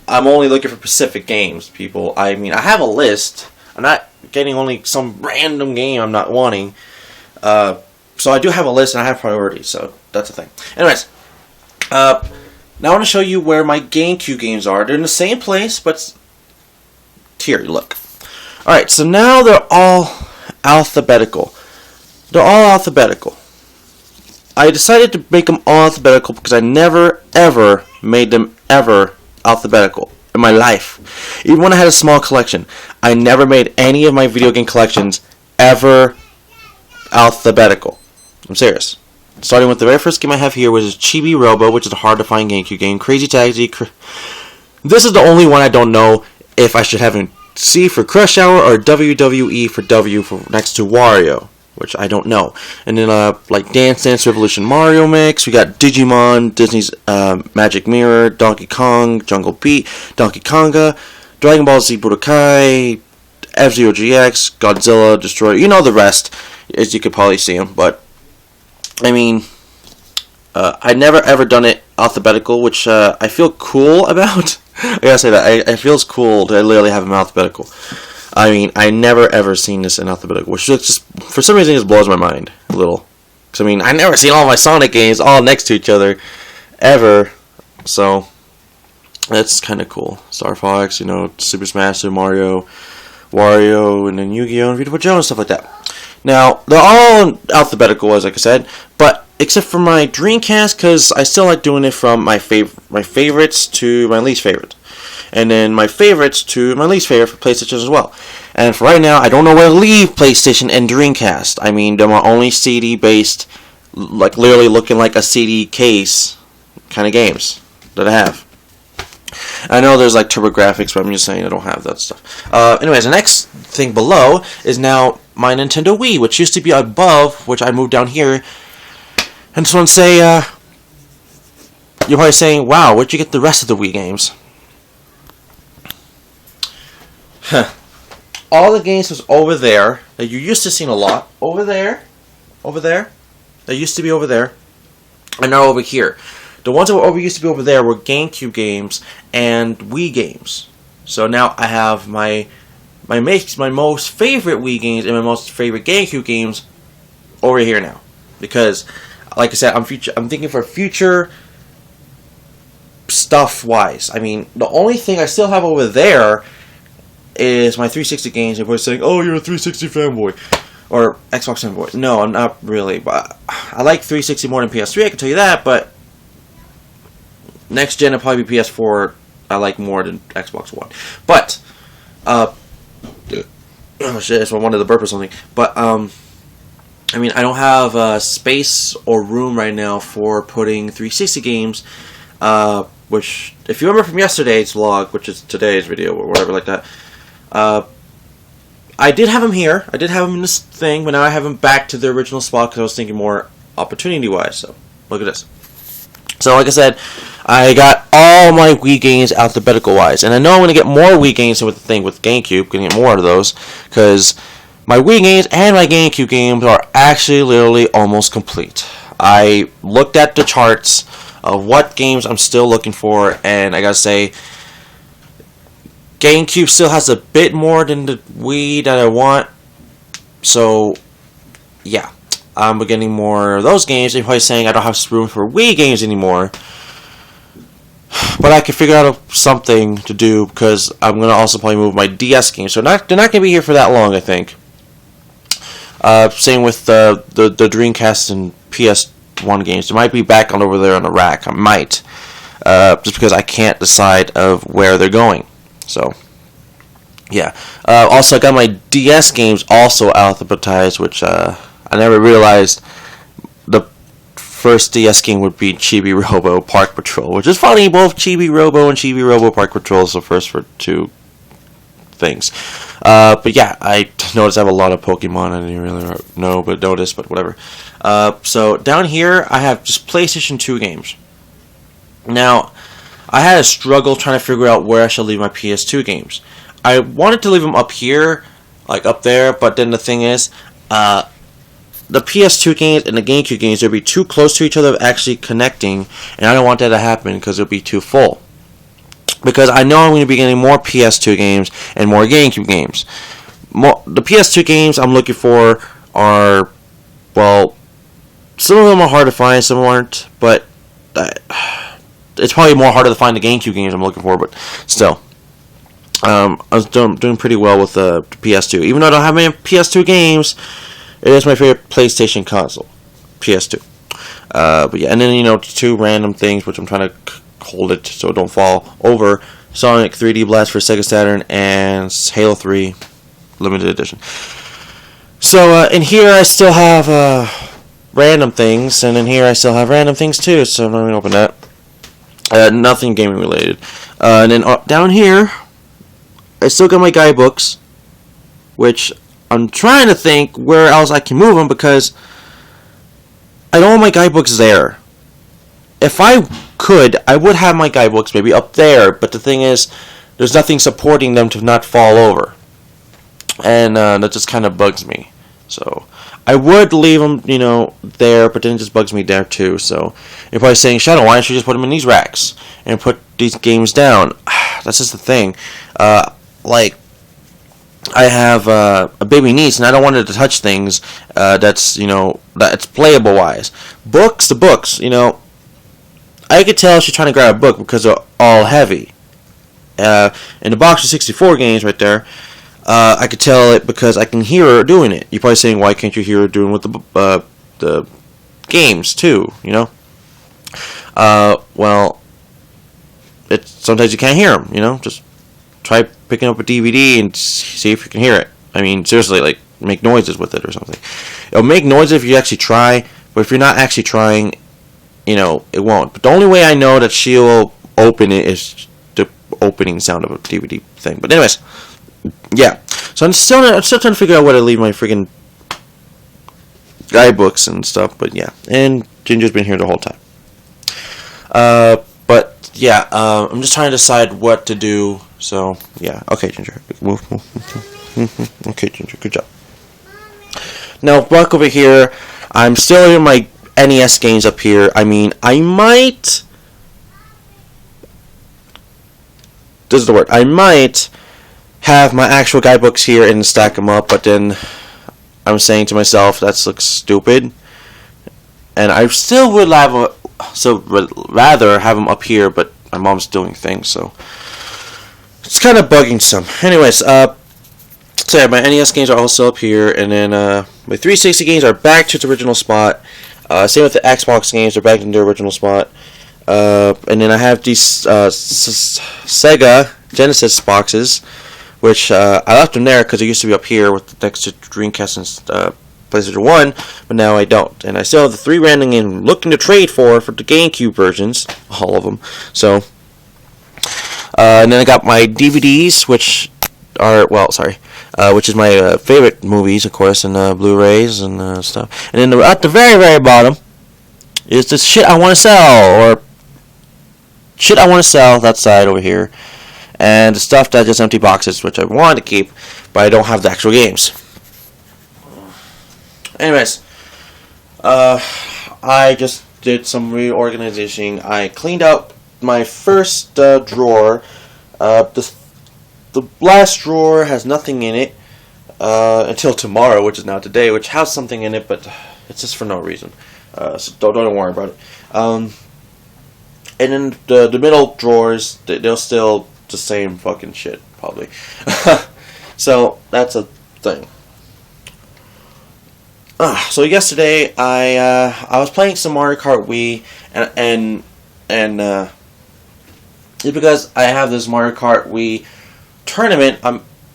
I'm only looking for specific games, people. I mean, I have a list. I'm not getting only some random game I'm not wanting. So I do have a list and I have priorities, so that's the thing. Anyways, now I want to show you where my GameCube games are. They're in the same place, but here, look. Alright, so now they're all alphabetical. They're all alphabetical. I decided to make them all alphabetical because I never, ever made them ever alphabetical in my life. Even when I had a small collection, I never made any of my video game collections ever alphabetical. I'm serious. Starting with the very first game I have here, which is Chibi Robo, which is a hard to find GameCube game. Crazy Taxi. This is the only one I don't know if I should have in C for Crush Hour or WWE for W for next to Wario, which I don't know. And then like Dance Dance Revolution Mario Mix. We got Digimon, Disney's Magic Mirror, Donkey Kong, Jungle Beat, Donkey Konga, Dragon Ball Z Budokai, F-Zero GX, Godzilla, Destroyer. You know the rest, as you could probably see them, but I mean, I never ever done it alphabetical, which I feel cool about. I gotta say that. It feels cool to literally have them alphabetical. I mean, I never ever seen this in alphabetical, which just, for some reason, just blows my mind a little. Because, I mean, I never seen all my Sonic games all next to each other, ever. So, that's kind of cool. Star Fox, you know, Super Smash, Super Mario, Wario, and then Yu-Gi-Oh! And Beautiful Joe and stuff like that. Now, they're all alphabetical, as like I said, but except for my Dreamcast, because I still like doing it from my favorites to my least favorite. And then my favorites to my least favorite for PlayStation as well. And for right now, I don't know where to leave PlayStation and Dreamcast. I mean, they're my only CD-based, like literally looking like a CD case kind of games that I have. I know there's like TurboGrafx, but I'm just saying I don't have that stuff. Anyways, the next thing below is now my Nintendo Wii, which used to be above, which I moved down here. And just want to say, you're probably saying, wow, where'd you get the rest of the Wii games? All the games was over there that you used to see a lot. Over there. They used to be over there. And now over here. The ones that were used to be over there were GameCube games and Wii games. So now I have my most favorite Wii games and my most favorite GameCube games over here now. Because, like I said, I'm thinking for future stuff-wise. I mean, the only thing I still have over there is my 360 games. Everybody's saying, "Oh, you're a 360 fanboy." Or Xbox fanboy. No, I'm not really. But I like 360 more than PS3, I can tell you that, but next gen will probably be PS4 I like more than Xbox One. But, oh shit, it's one of the burp or something. But, I mean, I don't have space or room right now for putting 360 games, which, if you remember from yesterday's vlog, which is today's video, or whatever like that, I did have them here. I did have them in this thing, but now I have them back to the original spot because I was thinking more opportunity-wise. So, look at this. So, like I said, I got all my Wii games alphabetical-wise. And I know I'm going to get more Wii games with the thing with GameCube. Going to get more of those. Because my Wii games and my GameCube games are actually literally almost complete. I looked at the charts of what games I'm still looking for. And I got to say, GameCube still has a bit more than the Wii that I want. So, yeah. I'm getting more of those games. You're probably saying I don't have room for Wii games anymore. But I can figure out something to do because I'm going to also probably move my DS games. So they're not going to be here for that long, I think. Same with the Dreamcast and PS1 games. They might be back on over there on the rack. I might. Just because I can't decide of where they're going. So, yeah. Also, I got my DS games also alphabetized, which I never realized the first DS game would be Chibi Robo Park Patrol, which is funny. Both Chibi Robo and Chibi Robo Park Patrol is the first for two things. But yeah, I noticed I have a lot of Pokemon. I didn't really know, but notice, but whatever. So down here, I have just PlayStation 2 games. Now, I had a struggle trying to figure out where I should leave my PS2 games. I wanted to leave them up here, like up there, but then the thing is, the PS2 games and the GameCube games would be too close to each other, actually connecting, and I don't want that to happen because it'll be too full. Because I know I'm going to be getting more PS2 games and more GameCube games. The PS2 games I'm looking for are, well, some of them are hard to find, some aren't, but it's probably more harder to find the GameCube games I'm looking for, but still. I was doing pretty well with the PS2. Even though I don't have many PS2 games, it is my favorite PlayStation console, PS2. But yeah, and then, two random things, which I'm trying to hold it so it don't fall over. Sonic 3D Blast for Sega Saturn and Halo 3 Limited Edition. So, in here I still have random things, and in here I still have random things too, so I'm not going to open that. Nothing gaming related. And then down here, I still got my guidebooks, which I'm trying to think where else I can move them, because I don't want my guidebooks there. If I could, I would have my guidebooks maybe up there, but the thing is, there's nothing supporting them to not fall over. And that just kind of bugs me. So, I would leave them, there, but then it just bugs me there too. So, you're probably saying, Shadow, why don't you just put them in these racks and put these games down? That's just the thing. Like, I have a baby niece, and I don't want her to touch things that's playable wise. The books, I could tell she's trying to grab a book because they're all heavy. In the box of 64 games right there, I could tell it because I can hear her doing it. You're probably saying, why can't you hear her doing with the games too? Well, sometimes you can't hear them. Just try picking up a DVD and see if you can hear it. I mean, seriously, like, make noises with it or something. It'll make noises if you actually try, but if you're not actually trying, it won't. But the only way I know that she will open it is the opening sound of a DVD thing. But anyways, yeah. So I'm still trying to figure out where to leave my freaking guidebooks and stuff. But yeah, and Ginger's been here the whole time. But yeah, I'm just trying to decide what to do. So yeah, okay, Ginger, move. Okay, Ginger, good job. Now back over here, I'm still in my NES games up here. I mean, I might. This is the word. I might have my actual guidebooks here and stack them up, but then I'm saying to myself, that looks stupid. And I still would rather have them up here, but my mom's doing things, so it's kind of bugging some. Anyways, so yeah, my NES games are also up here, and then my 360 games are back to its original spot. Same with the Xbox games, they're back in their original spot. And then I have these Sega Genesis boxes, which I left them there because they used to be up here with next to Dreamcast and PlayStation 1, but now I don't. And I still have the 3 random games I'm looking to trade for the GameCube versions, all of them. So, and then I got my DVDs, which are, which is my favorite movies, of course, and Blu-rays and stuff. And then at the very, very bottom is this shit I want to sell, or shit I want to sell, that side over here. And the stuff that's just empty boxes, which I want to keep, but I don't have the actual games. Anyways, I just did some reorganization. I cleaned out my first drawer. The last drawer has nothing in it until tomorrow, which is now today, which has something in it, but it's just for no reason. So don't worry about it. And then the middle drawers, they'll still the same fucking shit, probably. So that's a thing. So yesterday I was playing some Mario Kart Wii, and it's because I have this Mario Kart Wii tournament.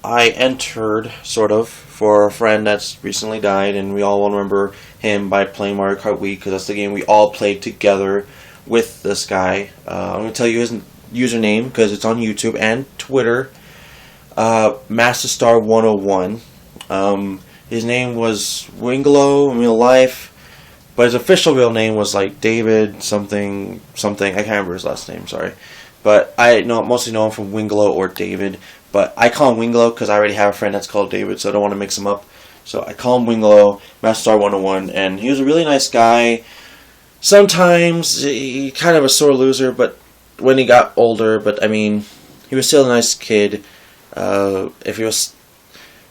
I entered sort of for a friend that's recently died, and we all remember him by playing Mario Kart Wii because that's the game we all played together with this guy. I'm gonna tell you his username because it's on YouTube and Twitter. MasterStar101. His name was Winglow in real life, but his official real name was like David something. I can't remember his last name. Sorry, but I mostly know him from Winglow or David. But I call him Winglow because I already have a friend that's called David, so I don't want to mix him up. So I call him Winglow, MasterStar101, and he was a really nice guy. Sometimes he kind of a sore loser, but when he got older, but I mean, he was still a nice kid. If he was,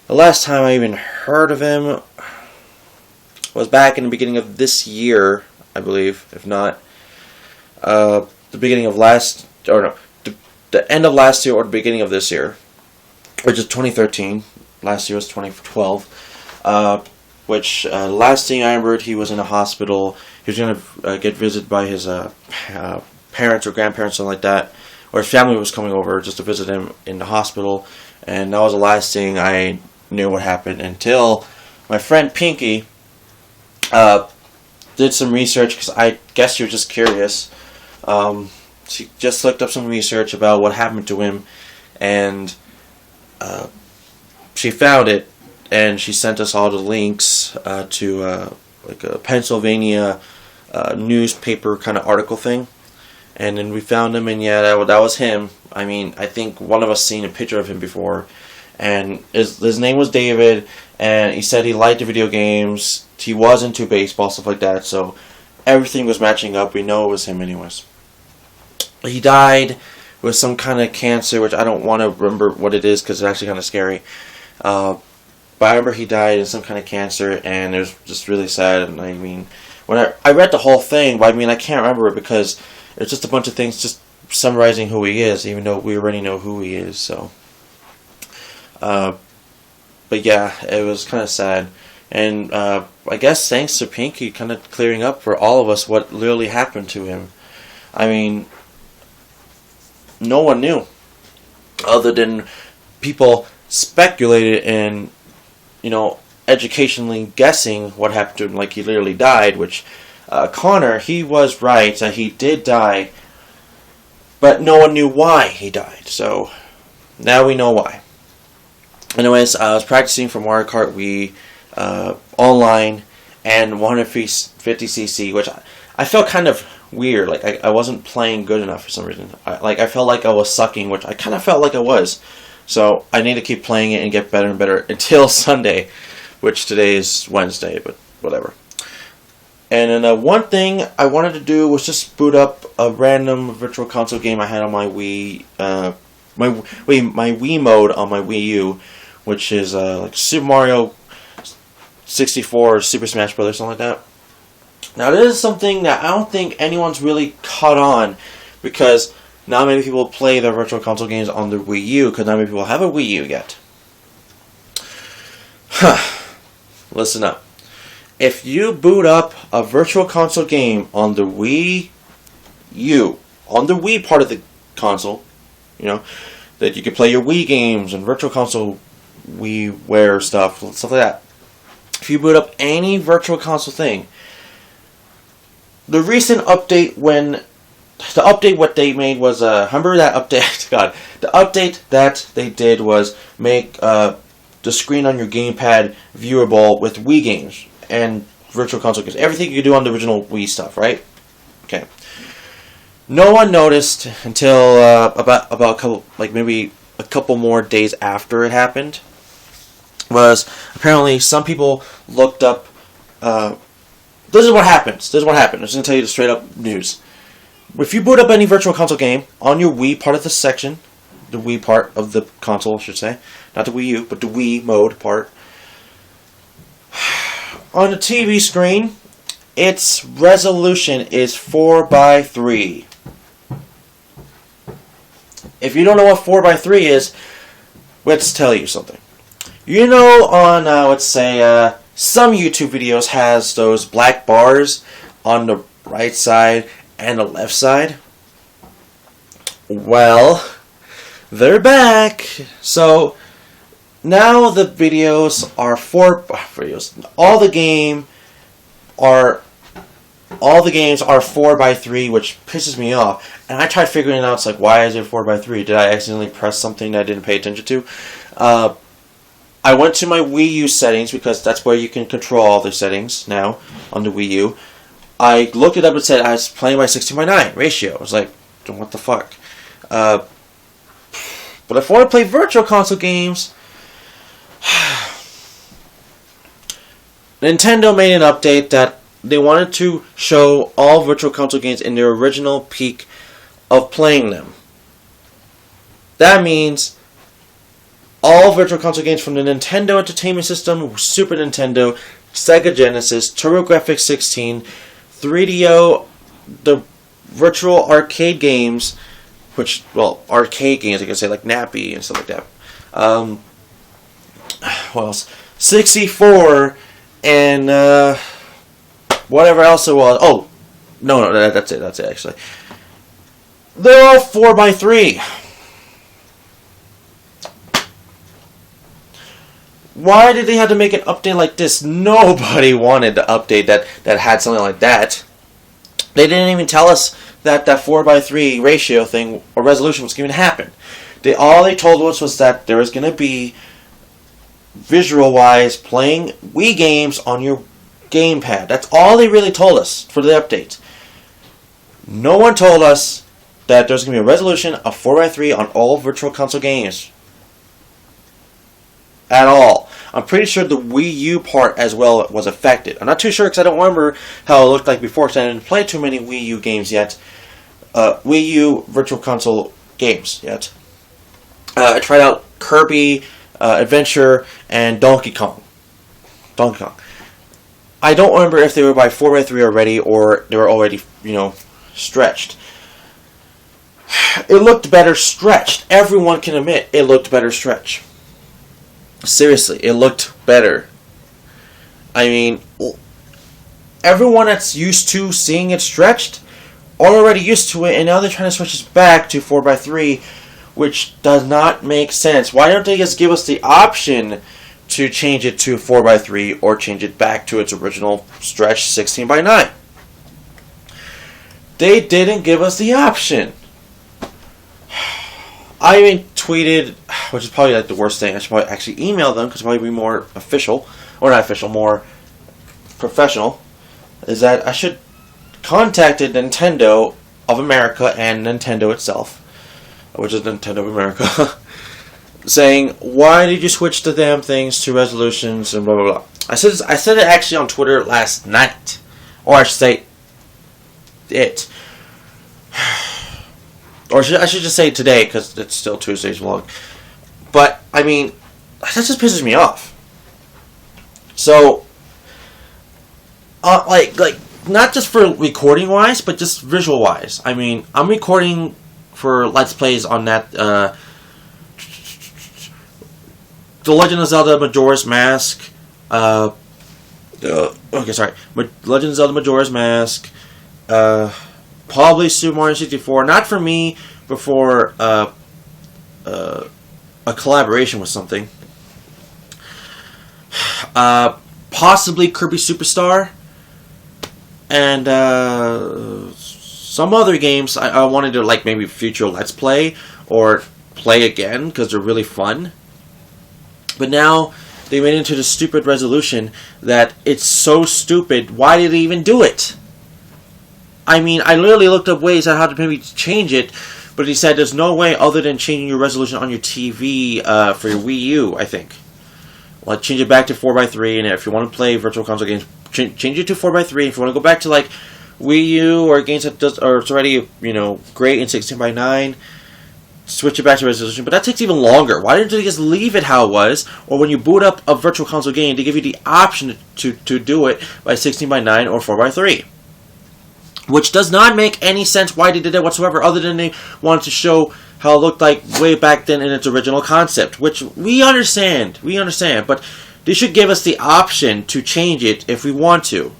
the last time I even heard of him was back in the beginning of this year, I believe. If not, the beginning of last, or no, the end of last year or the beginning of this year, which is 2013. Last year was 2012. Which last thing I remembered, he was in a hospital. He was going to get visited by his parents or grandparents, something like that, or his family was coming over just to visit him in the hospital. And that was the last thing I knew what happened until my friend Pinky did some research, because I guess she was just curious. She just looked up some research about what happened to him, and she found it, and she sent us all the links to like a Pennsylvania newspaper kind of article thing. And then we found him, and yeah, that was him. I mean, I think one of us seen a picture of him before, and his name was David, and he said he liked the video games, he was into baseball, stuff like that, so everything was matching up. We know it was him anyways. He died with some kind of cancer, which I don't want to remember what it is because it's actually kind of scary. But I remember he died in some kind of cancer, and it was just really sad. And I mean, when I read the whole thing, but I mean, I can't remember it because it's just a bunch of things just summarizing who he is, even though we already know who he is. So, but yeah, it was kind of sad. And I guess thanks to Pinky kind of clearing up for all of us what literally happened to him. I mean, no one knew, other than people speculated and, educationally guessing what happened to him, like he literally died, which Connor, he was right that he did die, but no one knew why he died, so now we know why. Anyways, I was practicing for Mario Kart Wii online and 150cc, which I felt kind of weird, like I wasn't playing good enough for some reason. I felt like I was sucking, which I kind of felt like I was. So I need to keep playing it and get better and better until Sunday, which today is Wednesday, but whatever. And then one thing I wanted to do was just boot up a random virtual console game I had on my Wii, my Wii mode on my Wii U, which is like Super Mario 64 or Super Smash Bros. Something like that. Now, this is something that I don't think anyone's really caught on, because not many people play the virtual console games on their Wii U, because not many people have a Wii U yet. Listen up. If you boot up a virtual console game on the Wii U, on the Wii part of the console, that you can play your Wii games and virtual console WiiWare stuff like that. If you boot up any virtual console thing, the recent update, what they made was, remember that update? God, the update that they did was make the screen on your gamepad viewable with Wii games and virtual console games. Everything you could do on the original Wii stuff, right? Okay. No one noticed until about a couple, like maybe a couple more days after it happened. Was apparently some people looked up. This is what happens. I'm just going to tell you the straight up news. If you boot up any virtual console game on your Wii part of the section, the Wii part of the console, I should say, not the Wii U, but the Wii mode part, on the TV screen, its resolution is 4:3. If you don't know what 4:3 is, let's tell you something. On, let's say, some YouTube videos has those black bars on the right side and the left side. Well, they're back. So now the videos are all the games are 4:3, which pisses me off. And I tried figuring it out. It's like, why is it 4:3? Did I accidentally press something that I didn't pay attention to? I went to my Wii U settings, because that's where you can control all the settings now on the Wii U. I looked it up and said I was playing by 16:9 ratio. I was like, what the fuck? But if I want to play virtual console games, Nintendo made an update that they wanted to show all virtual console games in their original peak of playing them. That means all virtual console games from the Nintendo Entertainment System, Super Nintendo, Sega Genesis, TurboGrafx 16, 3DO, the virtual arcade games, which, well, arcade games, I can say, like Nappy and stuff like that. What else? 64 and whatever else it was. Oh, no, that's it, actually. They're all 4x3. Why did they have to make an update like this? Nobody wanted the update that had something like that. They didn't even tell us that 4x3 ratio thing or resolution was going to happen. All they told us was that there was going to be, visual-wise, playing Wii games on your gamepad. That's all they really told us for the update. No one told us that there's going to be a resolution of 4x3 on all virtual console games. At all. I'm pretty sure the Wii U part as well was affected. I'm not too sure because I don't remember how it looked like before because I didn't play too many Wii U games yet. Wii U virtual console games yet. I tried out Kirby, Adventure, and Donkey Kong. I don't remember if they were by 4x3 already or they were already, stretched. It looked better stretched. Everyone can admit it looked better stretched. Seriously, it looked better. I mean, everyone that's used to seeing it stretched are already used to it, and now they're trying to switch it back to 4x3, which does not make sense. Why don't they just give us the option to change it to 4x3 or change it back to its original stretch 16:9? They didn't give us the option. I even tweeted, which is probably like the worst thing. I should probably actually email them because it'll probably be more official, or not official, more professional. Is that I should contacted Nintendo of America and Nintendo itself, which is Nintendo of America, saying, "Why did you switch the damn things to resolutions and blah blah blah?" I said it actually on Twitter last night, or I should say it. Or I should just say today, because it's still Tuesday's vlog. But, I mean, that just pisses me off. So, like, not just for recording-wise, but just visual-wise. I mean, I'm recording for Let's Plays on that, The Legend of Zelda Majora's Mask, Legend of Zelda Majora's Mask, probably Super Mario 64. Not for me, but for a collaboration with something. Possibly Kirby Superstar. And some other games I wanted to like maybe future Let's Play or play again because they're really fun. But now they made it into the stupid resolution that it's so stupid. Why did they even do it? I mean, I literally looked up ways on how to maybe change it, but he said there's no way other than changing your resolution on your TV for your Wii U, I think. Like, change it back to 4x3, and if you want to play virtual console games, change it to 4x3. If you want to go back to, like, Wii U or games that it's already, great in 16:9, switch it back to resolution. But that takes even longer. Why didn't they just leave it how it was? Or when you boot up a virtual console game, they give you the option to do it by 16:9 or 4x3. Which does not make any sense why they did it whatsoever, other than they wanted to show how it looked like way back then in its original concept. Which we understand, but they should give us the option to change it if we want to.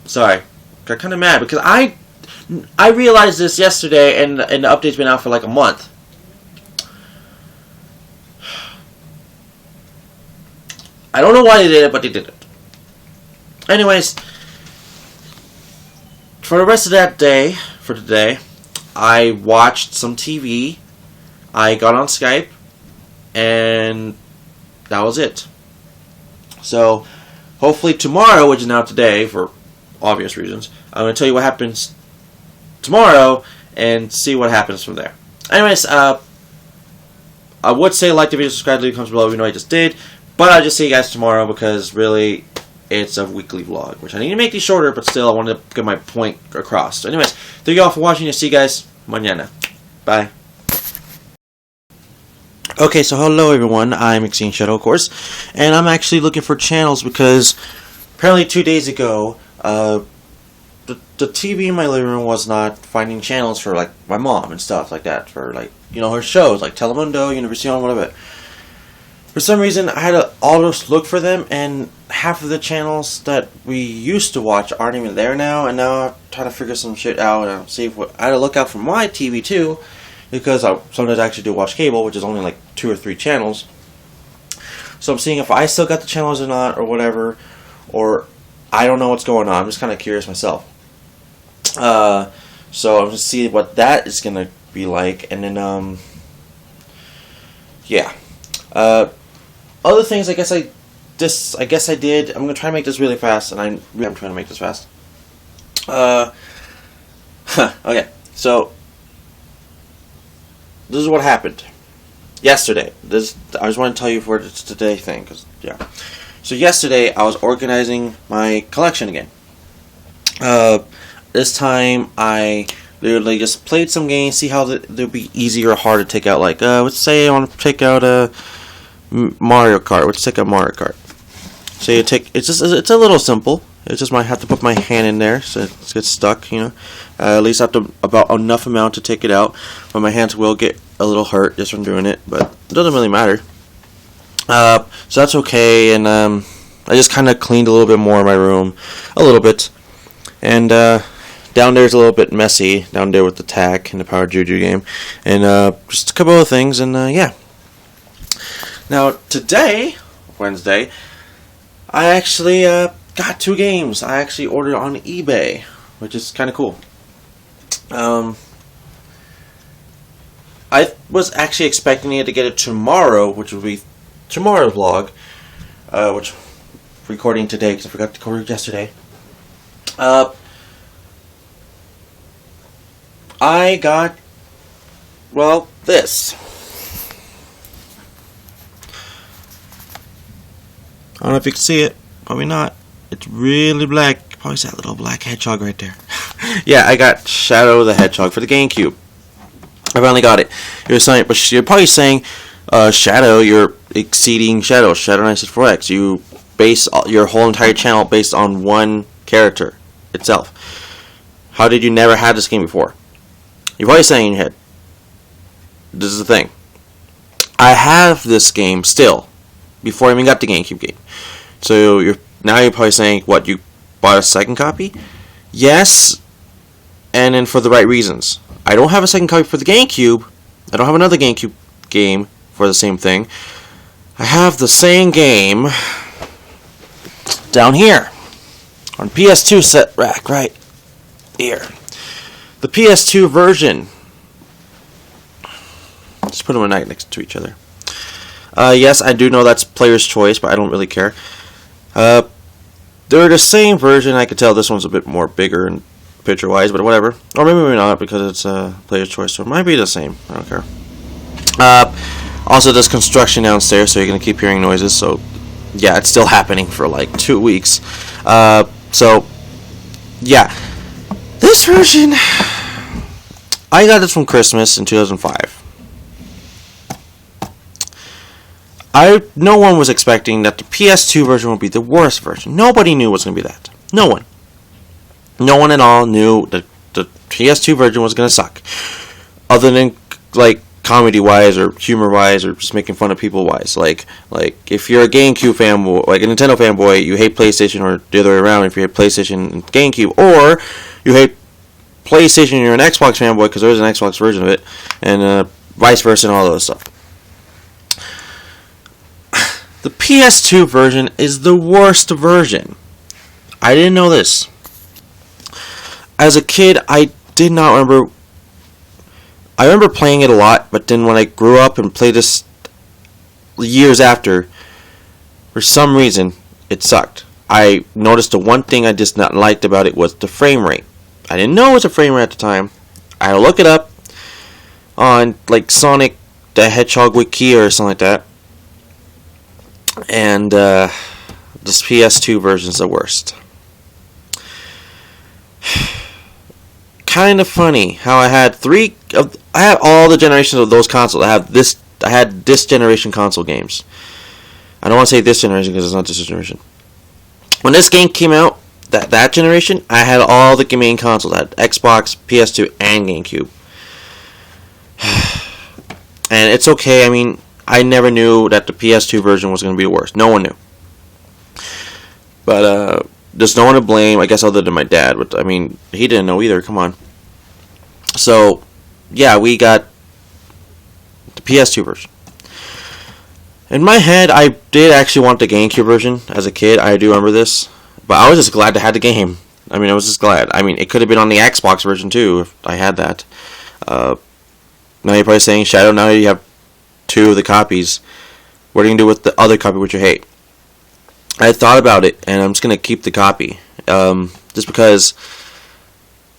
Sorry, got kind of mad because I realized this yesterday, and the update's been out for like a month. I don't know why they did it, but they did it. Anyways, for the rest of that day, for today, I watched some TV, I got on Skype, and that was it. So, hopefully tomorrow, which is now today, for obvious reasons. I'm going to tell you what happens tomorrow and see what happens from there. Anyways, I would say like the video, subscribe, leave comments below, even though I just did. But I'll just see you guys tomorrow because really it's a weekly vlog, which I need to make these shorter, but still I wanted to get my point across. So anyways, thank you all for watching. I'll see you guys mañana. Bye. Okay, so hello everyone, I'm Extreme Shadow, of course, and I'm actually looking for channels because apparently 2 days ago, the TV in my living room was not finding channels for like my mom and stuff like that, for like, you know, her shows like Telemundo, Univision, whatever. For some reason, I had to auto look for them, and half of the channels that we used to watch aren't even there now, and now I'm trying to figure some shit out and see if I had to look out for my TV too. Because sometimes I actually do watch cable, which is only like 2 or 3 channels. So I'm seeing if I still got the channels or not, or whatever. Or I don't know what's going on. I'm just kind of curious myself. So I'm going to see what that is going to be like. And then, yeah. Other things, I guess I did. I'm going to try to make this really fast. And I'm trying to make this fast. Okay. So this is what happened yesterday. I just want to tell you for it's today thing, cause yeah. So yesterday I was organizing my collection again. This time I literally just played some games, see how they'll be easy or hard to take out. Like let's say I want to take out a Mario Kart. Let's take out Mario Kart. So you take it's a little simple. It's just might have to put my hand in there so it gets stuck, you know. At least I have to about enough amount to take it out, but my hands will get a little hurt just from doing it, but it doesn't really matter. So that's okay, and I just kind of cleaned a little bit more in my room, a little bit, and down there's a little bit messy down there with the tack and the Power Juju game, and just a couple of things, and yeah. Now today, Wednesday, I actually got 2 games. I actually ordered on eBay, which is kind of cool. I was actually expecting to get it tomorrow, which would be tomorrow's vlog, which I'm recording today because I forgot to record yesterday. I got, well, this. I don't know if you can see it. Probably not. It's really black. Probably that little black hedgehog right there. Yeah, I got Shadow the Hedgehog for the GameCube. I finally got it. You're probably saying, Shadow, you're exceeding Shadow 964X. You base your whole entire channel based on one character itself. How did you never have this game before? You're probably saying in your head, this is the thing. I have this game still, before I even got the GameCube game. So you're probably saying, what, you bought a second copy? Yes, and then for the right reasons. I don't have a second copy for the GameCube. I don't have another GameCube game for the same thing. I have the same game down here on PS2 set rack right here. The PS2 version. Just put them right next to each other. Yes, I do know that's player's choice, but I don't really care. They're the same version. I could tell this one's a bit more bigger and picture-wise, but whatever. Or maybe not, because it's player's choice, so it might be the same. I don't care. Also, there's construction downstairs, so you're going to keep hearing noises. So, yeah, it's still happening for like 2 weeks. So, yeah. This version, I got this from Christmas in 2005. No one was expecting that the PS2 version would be the worst version. Nobody knew it was going to be that. No one. No one at all knew that the PS2 version was going to suck. Other than, like, comedy-wise or humor-wise or just making fun of people-wise. Like if you're a GameCube fanboy, like a Nintendo fanboy, you hate PlayStation, or the other way around, if you hate PlayStation and GameCube, or you hate PlayStation and you're an Xbox fanboy because there's an Xbox version of it, and vice versa and all those stuff. The PS2 version is the worst version. I didn't know this. As a kid, I did not remember. I remember playing it a lot, but then when I grew up and played this years after, for some reason, it sucked. I noticed the one thing I just not liked about it was the frame rate. I didn't know it was a frame rate at the time. I had to look it up on like Sonic the Hedgehog Wiki or something like that. And this PS2 version is the worst. Kind of funny how I had I had all the generations of those consoles. I had this generation console games. I don't want to say this generation because it's not this generation. When this game came out, that generation, I had all the main consoles. I had Xbox, PS2, and GameCube. And it's okay. I mean, I never knew that the PS2 version was going to be worse. No one knew. But there's no one to blame, I guess, other than my dad. But I mean, he didn't know either. Come on. So, yeah, we got the PS2 version. In my head, I did actually want the GameCube version as a kid. I do remember this. But I was just glad to have the game. I mean, I was just glad. I mean, it could have been on the Xbox version too if I had that. Now you're probably saying, Shadow, now you have 2 of the copies. What are you going to do with the other copy which you hate? I thought about it, and I'm just going to keep the copy. Just because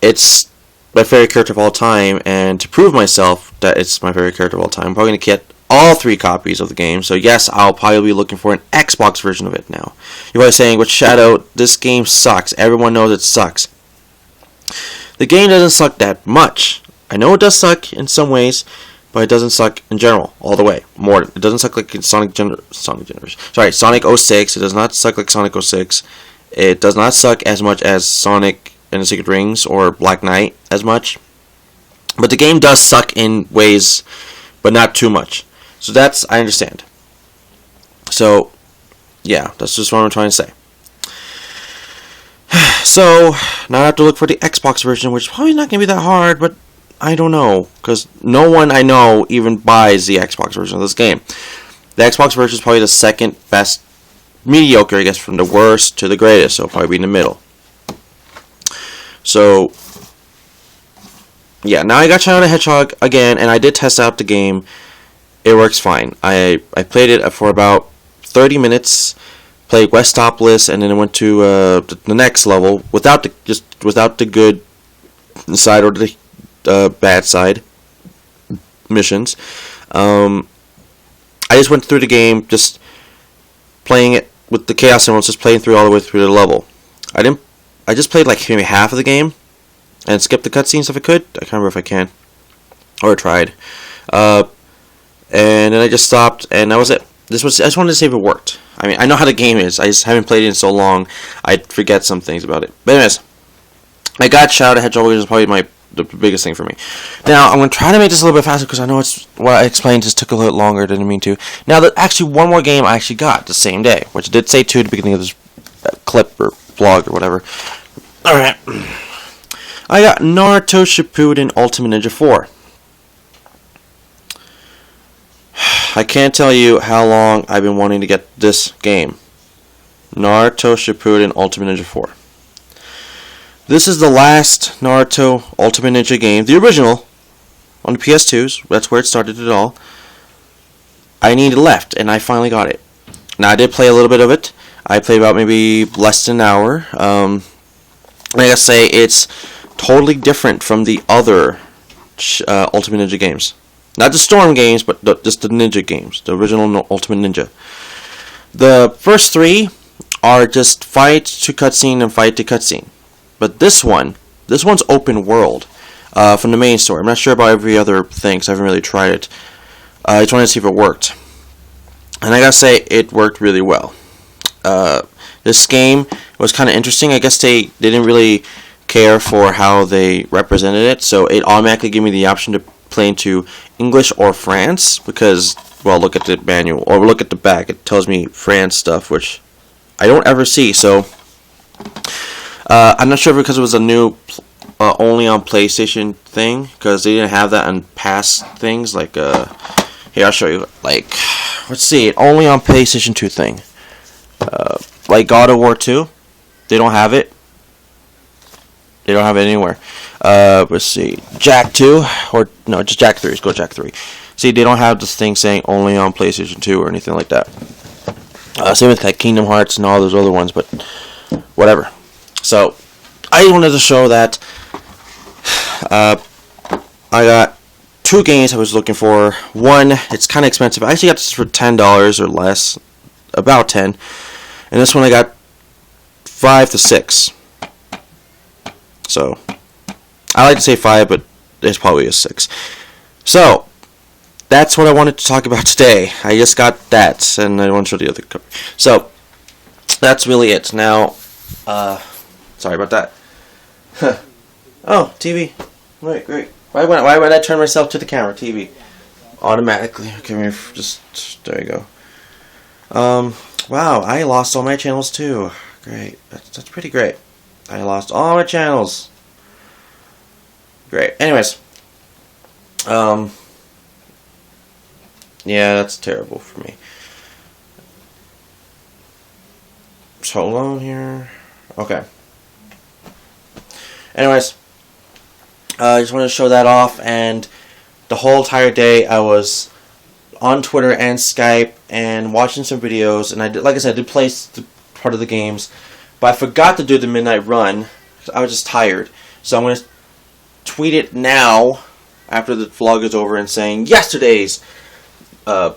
it's my favorite character of all time, and to prove myself that it's my favorite character of all time, I'm probably going to get all 3 copies of the game. So yes, I'll probably be looking for an Xbox version of it now. You're probably saying, "But Shadow, this game sucks. Everyone knows it sucks." The game doesn't suck that much. I know it does suck in some ways, but it doesn't suck in general all the way. It doesn't suck like Sonic 06. It does not suck like Sonic 06. It does not suck as much as Sonic and the Secret Rings or Black Knight as much. But the game does suck in ways, but not too much. So I understand. So, yeah, that's just what I'm trying to say. So, now I have to look for the Xbox version, which is probably not going to be that hard, but I don't know. Because no one I know even buys the Xbox version of this game. The Xbox version is probably the second best, mediocre, I guess, from the worst to the greatest. So, it'll probably be in the middle. So, yeah, now I got Shadow the Hedgehog again, and I did test out the game. It works fine. I played it for about 30 minutes, played Westopolis, and then I went to the next level without the good side or the bad side missions. I just went through the game, just playing it with the Chaos Emeralds, just playing through all the way through the level. I just played like maybe half of the game and skipped the cutscenes if I could. I can't remember if I can or tried. And then I just stopped, and that was it. I just wanted to see if it worked. I mean, I know how the game is. I just haven't played it in so long, I'd forget some things about it. But anyways, I got Shadow the Hedgehog, which is probably the biggest thing for me. Now, I'm going to try to make this a little bit faster, because I know it's what I explained just took a little longer than I mean to. Now, actually, one more game I actually got the same day, which I did say to at the beginning of this clip or vlog or whatever. Alright. I got Naruto Shippuden Ultimate Ninja 4. I can't tell you how long I've been wanting to get this game. Naruto Shippuden Ultimate Ninja 4. This is the last Naruto Ultimate Ninja game, the original, on the PS2s. That's where it started it all. I needed left, and I finally got it. Now, I did play a little bit of it. I played about maybe less than an hour. Like I say, it's totally different from the other Ultimate Ninja games. Not the Storm games, but just the Ninja games. The original Ultimate Ninja. The first 3 are just fight to cutscene and fight to cutscene. But this one's open world from the main story. I'm not sure about every other thing, because I haven't really tried it. I just wanted to see if it worked. And I gotta say, it worked really well. This game was kind of interesting. I guess they didn't really care for how they represented it, so it automatically gave me the option to play into English or France, because, well, look at the manual, or look at the back, it tells me France stuff, which I don't ever see, so I'm not sure because it was a new only on PlayStation thing, because they didn't have that on past things, like, here, I'll show you, like, let's see, only on PlayStation 2 thing, like God of War 2, they don't have it. They don't have it anywhere. Let's see. Jak 2, or no, just Jak 3. Let's go Jak 3. See, they don't have this thing saying only on PlayStation 2 or anything like that. Same with like Kingdom Hearts and all those other ones, but whatever. So I wanted to show that I got 2 games I was looking for. One, it's kind of expensive. I actually got this for $10 or less, about 10. And this one I got 5 to 6. So I like to say 5, but it's probably a 6. So that's what I wanted to talk about today. I just got that, and I want to show the other cover. So that's really it. Now, sorry about that. Oh, TV. Right, great. Why would I turn myself to the camera? TV. Automatically. Okay, there you go. Wow, I lost all my channels too. Great. That's pretty great. I lost all my channels. Great. Anyways. Yeah, that's terrible for me. Just hold on here. Okay. Anyways, I just wanted to show that off, and the whole entire day I was on Twitter and Skype and watching some videos, and I did, like I said, I did play part of the games, but I forgot to do the midnight run. I was just tired, so I'm going to tweet it now after the vlog is over and saying yesterday I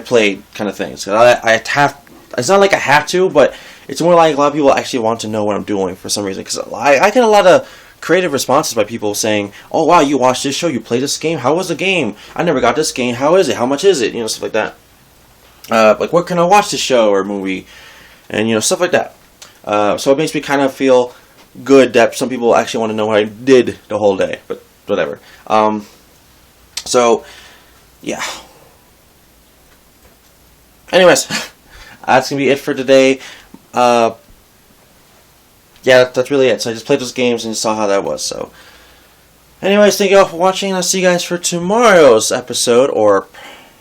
played kind of thing. So I have. It's not like I have to, but it's more like a lot of people actually want to know what I'm doing for some reason. Because I get a lot of creative responses by people saying, "Oh wow, you watched this show, you played this game. How was the game? I never got this game. How is it? How much is it? You know, stuff like that. Like, where can I watch this show or movie? And you know, stuff like that. So it makes me kind of feel good that some people actually want to know what I did the whole day. But whatever. So yeah. Anyways, that's gonna be it for today. Yeah, that's really it. So I just played those games and saw how that was. So, anyways, thank you all for watching. I'll see you guys for tomorrow's episode, or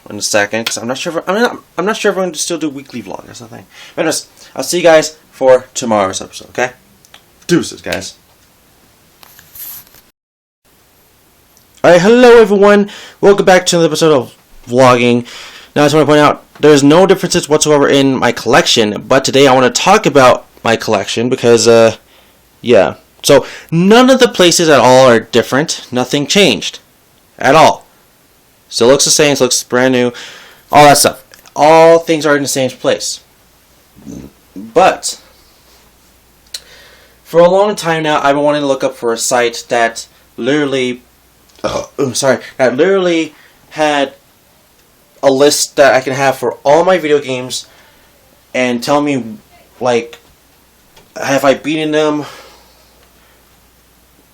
in a second, because I'm not sure. I'm not sure if I'm going to still do weekly vlog. That's the thing. But anyways, I'll see you guys for tomorrow's episode. Okay, deuces, guys. All right, hello everyone. Welcome back to another episode of vlogging. Now, I just want to point out there's no differences whatsoever in my collection, but today I want to talk about my collection because, yeah. So, none of the places at all are different. Nothing changed. At all. Still looks the same, still looks brand new. All that stuff. All things are in the same place. But, for a long time now, I've been wanting to look up for a site that literally, that literally had a list that I can have for all my video games and tell me, like, have I beaten them,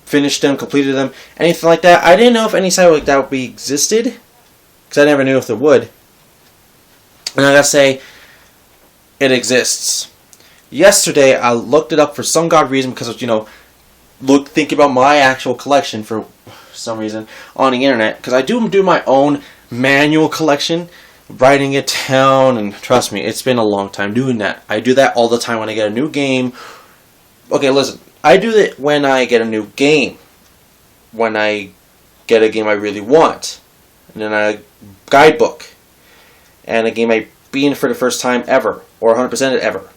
finished them, completed them, anything like that. I didn't know if any site like that existed, because I never knew if there would. And I gotta say, it exists. Yesterday, I looked it up for some god reason, because of, you know, thinking about my actual collection for some reason on the internet, because I do my own manual collection, writing it down, and trust me, it's been a long time doing that. I do that all the time when I get a new game. Okay, listen, I do that when I get a new game, when I get a game I really want, and then a guidebook, and a game I beat for the first time ever, or 100% it ever.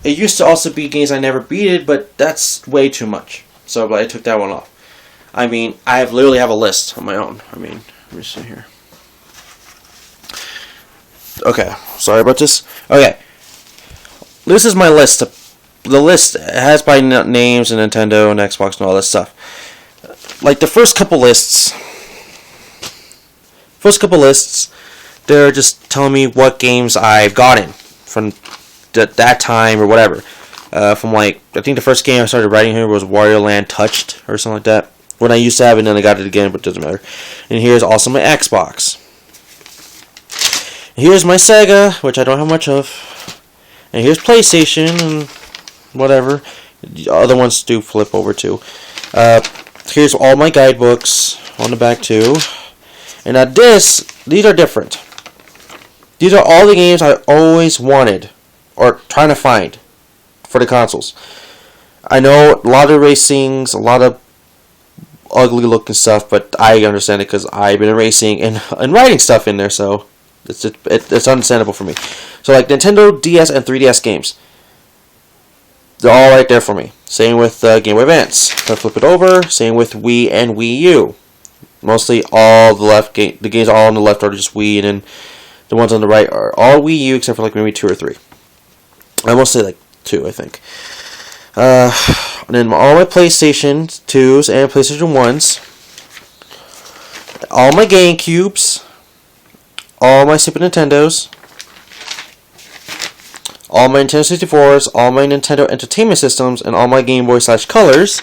It used to also be games I never beated, but that's way too much, so but I took that one off. I mean, I literally have a list on my own. I mean, let me see here. Okay, sorry about this. Okay, this is my list. The list has my names and Nintendo and Xbox and all that stuff. Like the first couple lists, they're just telling me what games I've gotten from that time or whatever. From like, I think the first game I started writing here was Wario Land Touched or something like that. When I used to have it, and then I got it again, but it doesn't matter. And here's also my Xbox. Here's my Sega, which I don't have much of. And here's PlayStation, and whatever. The other ones do flip over too. Here's all my guidebooks on the back too. And now these are different. These are all the games I always wanted, or trying to find, for the consoles. I know a lot of racings, a lot of ugly looking stuff, but I understand it because I've been racing and writing stuff in there, so It's understandable for me. So like Nintendo DS and 3DS games, they're all right there for me. Same with Game Boy Advance. If I flip it over, same with Wii and Wii U. Mostly all the games all on the left are just Wii, and then the ones on the right are all Wii U except for like maybe 2 or 3. I must say like 2, I think. And then all my PlayStation 2s and PlayStation 1s, all my GameCubes, all my Super Nintendos, all my Nintendo 64s, all my Nintendo Entertainment Systems, and all my Game Boy / Colors.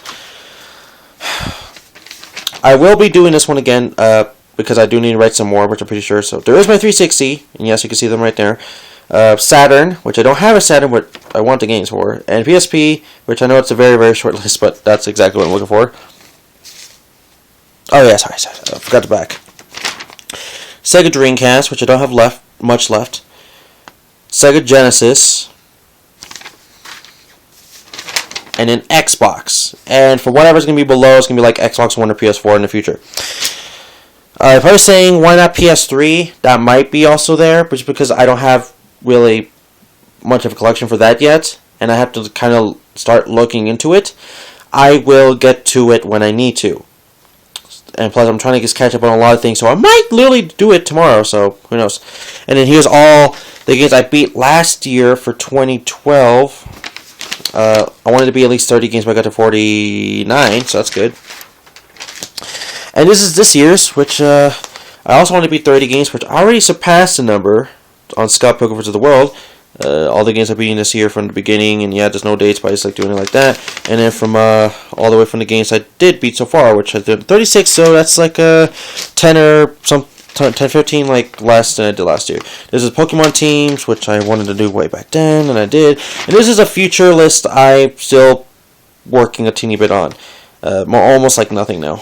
I will be doing this one again because I do need to write some more, which I'm pretty sure. So there is my 360, and yes, you can see them right there. Saturn, which I don't have a Saturn, but I want the games for. And PSP, which I know it's a very, very short list, but that's exactly what I'm looking for. Oh yeah, sorry, I forgot the back. Sega Dreamcast, which I don't have much left. Sega Genesis. And then Xbox. And for whatever's going to be below, it's going to be like Xbox One or PS4 in the future. If I was saying why not PS3, that might be also there, but just because I don't have really much of a collection for that yet, and I have to kind of start looking into it. I will get to it when I need to. And plus, I'm trying to just catch up on a lot of things, so I might literally do it tomorrow, so who knows. And then here's all the games I beat last year for 2012. I wanted to be at least 30 games, but I got to 49, so that's good. And this is this year's, which I also want to beat 30 games, which I already surpassed the number on Scott Pilgrim vs. the World. All the games I'm beating this year from the beginning, and yeah, there's no dates, but I just like doing it like that. And then from all the way from the games I did beat so far, which I did 36, so that's like 10 or 15 like less than I did last year. This is Pokemon teams, which I wanted to do way back then, and I did. And this is a future list I'm still working a teeny bit on. Almost like nothing now.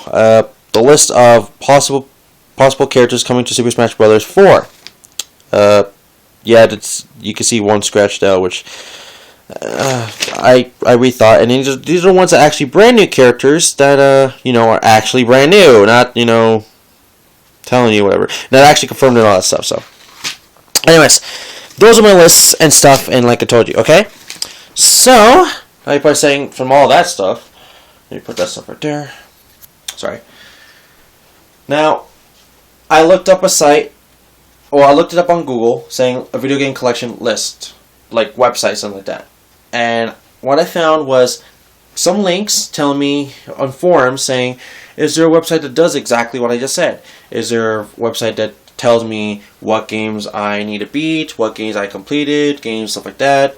The list of possible characters coming to Super Smash Bros. 4. Yeah, you can see one scratched out, which I rethought, and these are the ones that are actually brand new characters that are actually brand new, not telling you whatever, not actually confirmed and all that stuff. So, anyways, those are my lists and stuff, and like I told you, okay. So now you're probably saying from all that stuff, let me put that stuff right there. Sorry. Now, I looked up a site. Well, I looked it up on Google, saying a video game collection list, like website, something like that. And what I found was some links telling me on forums saying, is there a website that does exactly what I just said? Is there a website that tells me what games I need to beat, what games I completed, games, stuff like that,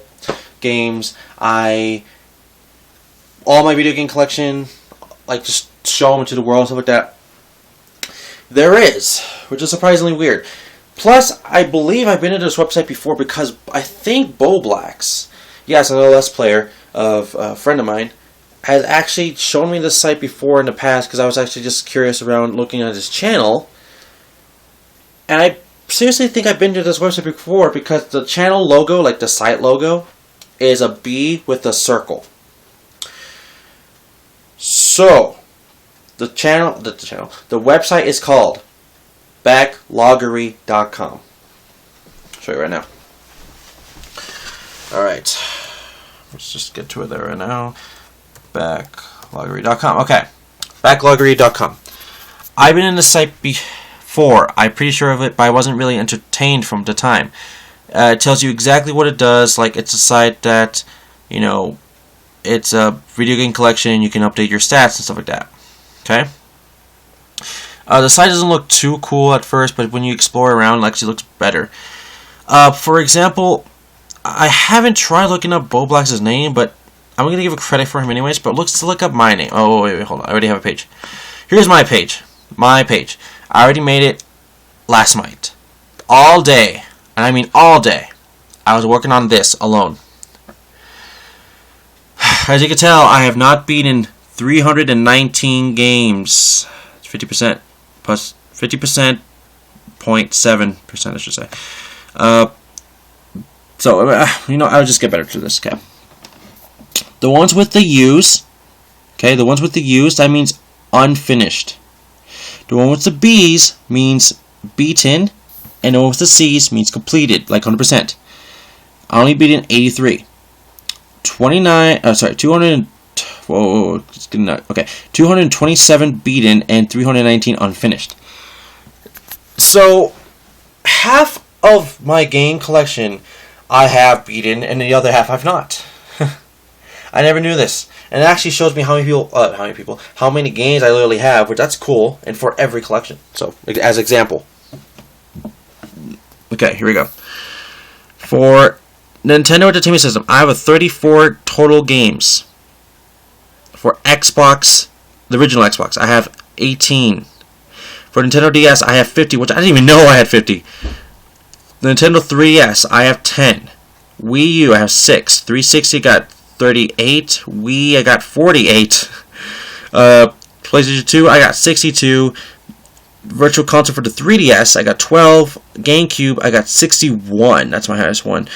all my video game collection, like just show them to the world, stuff like that. There is, which is surprisingly weird. Plus, I believe I've been to this website before because I think Boblax, yes, another Let's Player of a friend of mine, has actually shown me this site before in the past because I was actually just curious around looking at his channel. And I seriously think I've been to this website before because the channel logo, like the site logo, is a bee with a circle. So, the website is called backloggery.com. I'll show you right now. Alright. Let's just get to it there right now. Backloggery.com. Okay. Backloggery.com. I've been in the site before. I'm pretty sure of it, but I wasn't really entertained from the time. It tells you exactly what it does. Like, it's a site that, it's a video game collection. You can update your stats and stuff like that. Okay? The site doesn't look too cool at first, but when you explore around, it actually looks better. For example, I haven't tried looking up Boblax's name, but I'm going to give a credit for him anyways, but let's look up my name. Oh, wait, hold on. I already have a page. Here's my page. My page. I already made it last night. All day. And I mean all day. I was working on this alone. As you can tell, I have not beaten 319 games. It's 50%. Plus 50%, 0.7%, I should say. I'll just get better to this, okay? The ones with the U's, okay, the ones with the U's, that means unfinished. The one with the B's means beaten, and the one with the C's means completed, like 100%. I only beat in 83. 200. Whoa, it's good enough. Okay, 227 beaten and 319 unfinished. So, half of my game collection I have beaten, and the other half I've not. I never knew this, and it actually shows me how many games I literally have, which that's cool, and for every collection. So, as example. Okay, here we go. For Nintendo Entertainment System, I have 34 total games. For Xbox, the original Xbox, I have 18. For Nintendo DS, I have 50, which I didn't even know I had 50. The Nintendo 3DS, I have 10. Wii U, I have 6. 360 got 38. Wii, I got 48. PlayStation 2, I got 62. Virtual Console for the 3DS, I got 12. GameCube, I got 61. That's my highest one.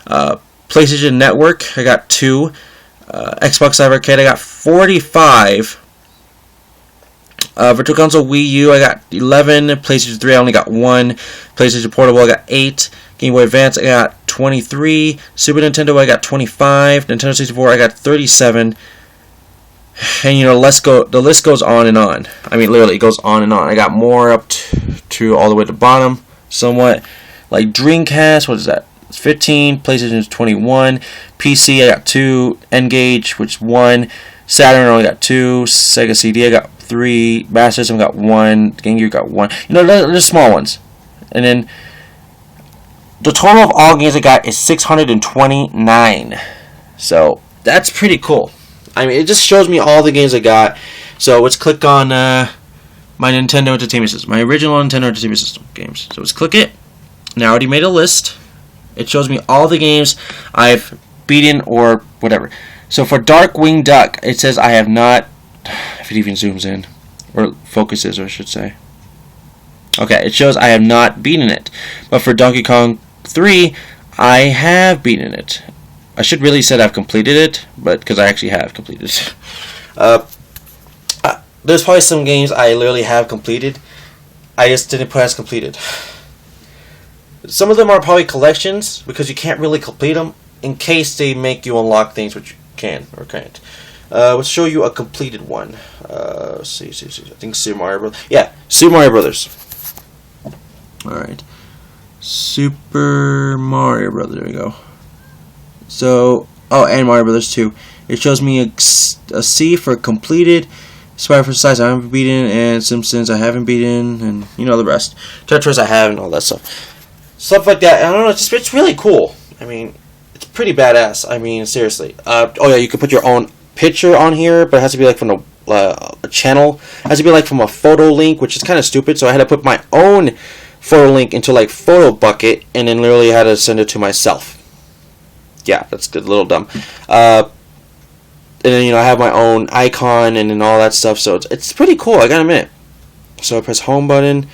PlayStation Network, I got 2. Xbox Live Arcade, I got 45. Virtual Console Wii U, I got 11. PlayStation 3, I only got 1. PlayStation Portable, I got 8. Game Boy Advance, I got 23. Super Nintendo, I got 25. Nintendo 64, I got 37. And the list goes on and on. I mean, literally, it goes on and on. I got more up to all the way to the bottom, somewhat. Like Dreamcast, what is that? 15, PlayStation is 21, PC I got 2, N-Gage, which is 1, Saturn I only got 2, Sega CD I got 3, Master System got 1, Game Gear got 1. They're small ones. And then the total of all games I got is 629. So that's pretty cool. I mean, it just shows me all the games I got. So let's click on my Nintendo Entertainment System, my original Nintendo Entertainment System games. So let's click it. Now I already made a list. It shows me all the games I've beaten or whatever. So for Darkwing Duck, it says I have not, if it even zooms in, or focuses, I should say. Okay, it shows I have not beaten it. But for Donkey Kong 3, I have beaten it. I should really said I've completed it, but because I actually have completed it. There's probably some games I literally have completed. I just didn't put as completed. Some of them are probably collections because you can't really complete them in case they make you unlock things which you can or can't. Let's show you a completed one. Let's see. I think Super Mario Brothers. Yeah, Super Mario Brothers. Alright. Super Mario Brothers. There we go. So, and Mario Brothers 2. It shows me a C for completed. Spy for Size I haven't beaten, and Simpsons I haven't beaten, and the rest. Tetris I have, and all that stuff. Stuff like that. I don't know. It's really cool. I mean, it's pretty badass. I mean, seriously. You can put your own picture on here, but it has to be like from a channel. It has to be like from a photo link, which is kind of stupid. So I had to put my own photo link into like Photo Bucket, and then literally had to send it to myself. Yeah, that's a little dumb. And then I have my own icon and all that stuff. So it's pretty cool. I gotta admit. So I press home button.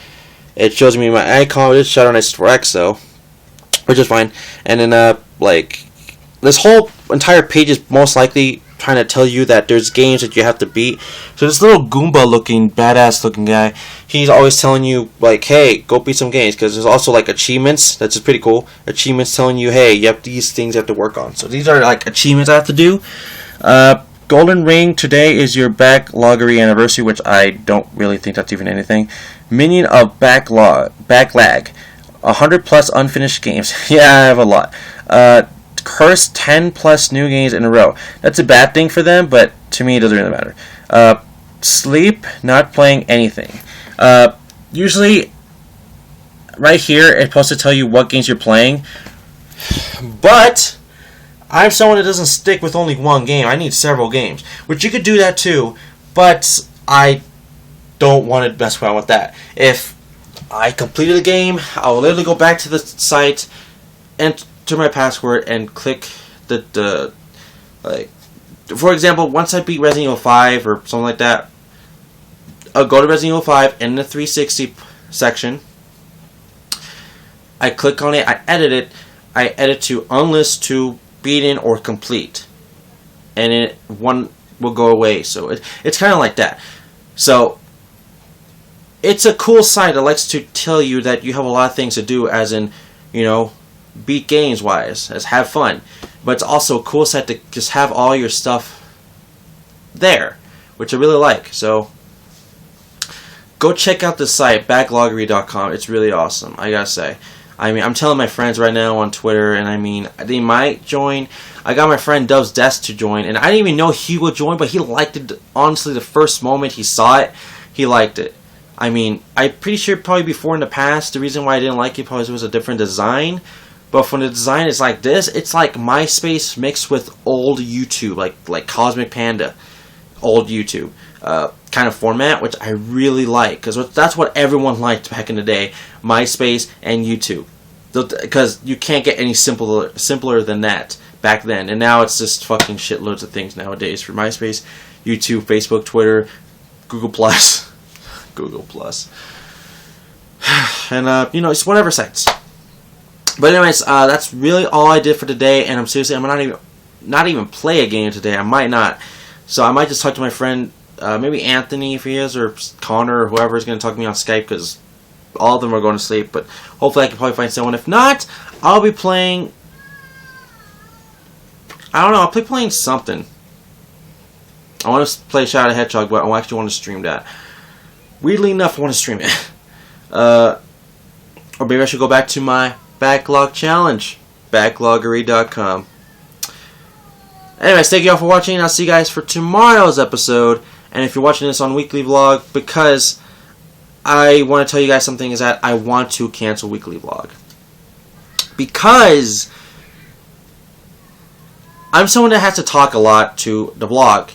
It shows me my icon. It's Shadow Knights 4X though, which is fine. And then like this whole entire page is most likely trying to tell you that there's games that you have to beat. So this little Goomba looking, badass looking guy, he's always telling you like, hey, go beat some games, because there's also like achievements. That's just pretty cool. Achievements telling you, hey, you have these things you have to work on. So these are like achievements I have to do. Golden Ring, today is your backloggery anniversary, which I don't really think that's even anything. Minion of Backlog, Backlag, 100 plus unfinished games. Yeah, I have a lot. Curse 10 plus new games in a row. That's a bad thing for them, but to me it doesn't really matter. Sleep, not playing anything. Usually, right here, it's supposed to tell you what games you're playing, but I'm someone that doesn't stick with only one game. I need several games, which you could do that too, but I don't want to mess around with that. If I completed a game, I'll literally go back to the site, enter my password, and click the like. For example, once I beat Resident Evil 5 or something like that, I'll go to Resident Evil 5 in the 360 section. I click on it, I edit to unlist to beaten or complete, and one will go away. So it's kind of like that. So it's a cool site that likes to tell you that you have a lot of things to do, as in, you know, beat games wise, as have fun. But it's also a cool site to just have all your stuff there, which I really like. So go check out the site, backloggery.com. It's really awesome, I gotta say. I mean, I'm telling my friends right now on Twitter, and I mean, they might join. I got my friend Dove's Desk to join, and I didn't even know he would join, but he liked it. Honestly, the first moment he saw it, he liked it. I mean, I'm pretty sure probably before in the past, the reason why I didn't like it probably was a different design. But when the design is like this, it's like MySpace mixed with old YouTube, like Cosmic Panda, old YouTube kind of format, which I really like, because that's what everyone liked back in the day, MySpace and YouTube, because you can't get any simpler than that back then. And now it's just fucking shitloads of things nowadays for MySpace, YouTube, Facebook, Twitter, Google Plus, Google Plus, and you know, it's whatever sites. But anyways, that's really all I did for today, and I'm not even play a game today. I might not. So I might just talk to my friend, maybe Anthony if he is, or Connor, or whoever is going to talk to me on Skype, because all of them are going to sleep. But hopefully I can probably find someone. If not, I'll be playing, I don't know, I'll be playing something. I want to play Shadow the Hedgehog, but I actually want to stream that. Weirdly enough, I want to stream it. Or maybe I should go back to my backlog challenge, backloggery.com. Anyways, thank you all for watching. I'll see you guys for tomorrow's episode. And if you're watching this on weekly vlog, because I want to tell you guys something, is that I want to cancel weekly vlog. Because I'm someone that has to talk a lot to the vlog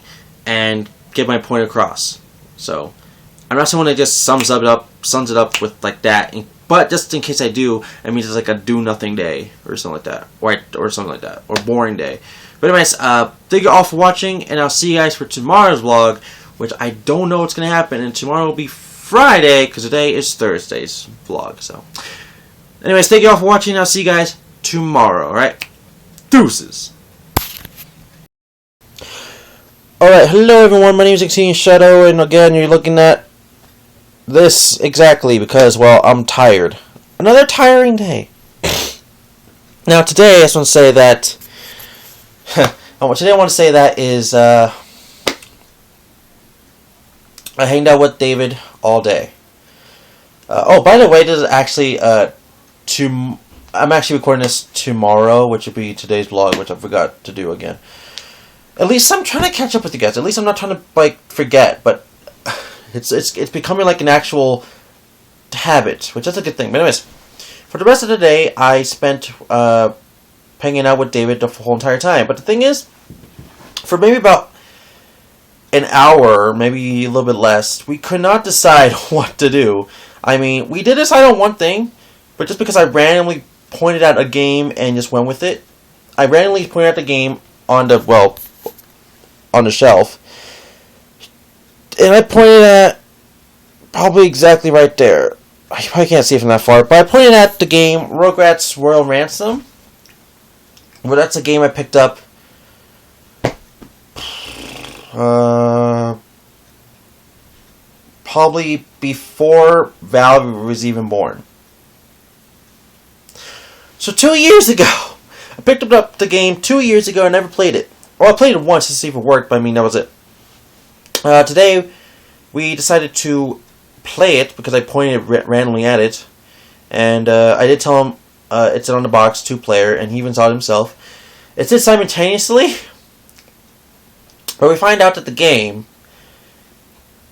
and get my point across. So I'm not someone that just sums it up with like that. But just in case I do, it means it's like a do nothing day or something like that, or something like that, or boring day. But anyways, thank you all for watching, and I'll see you guys for tomorrow's vlog, which I don't know what's going to happen, and tomorrow will be Friday, because today is Thursday's vlog. So, anyways, thank you all for watching, I'll see you guys tomorrow, alright? Deuces! Alright, hello everyone, my name is Xenia Shadow, and again, you're looking at this exactly because, well, I'm tired. Another tiring day. Now, today, I just want to say that today I want to say that is, I hanged out with David all day. Oh, by the way, this is actually, I'm actually recording this tomorrow, which would be today's vlog, which I forgot to do again. At least I'm trying to catch up with you guys. At least I'm not trying to, like, forget, but it's becoming like an actual habit, which is a good thing. But anyways, for the rest of the day, I spent, hanging out with David the whole entire time. But the thing is, for maybe about an hour, maybe a little bit less, we could not decide what to do. I mean, we did decide on one thing, but just because I randomly pointed out a game and just went with it, I randomly pointed out the game on the shelf, and I pointed at probably exactly right there. I probably can't see it from that far, but I pointed at the game Rugrats Royal Ransom. Well, that's a game I picked up probably before Valerie was even born. So 2 years ago, I picked up the game 2 years ago and never played it. Well, I played it once to see if it worked, but I mean, that was it. Today, we decided to play it because I pointed randomly at it. And I did tell him it's on the box, 2-player, and he even saw it himself. It's did simultaneously, but we find out that the game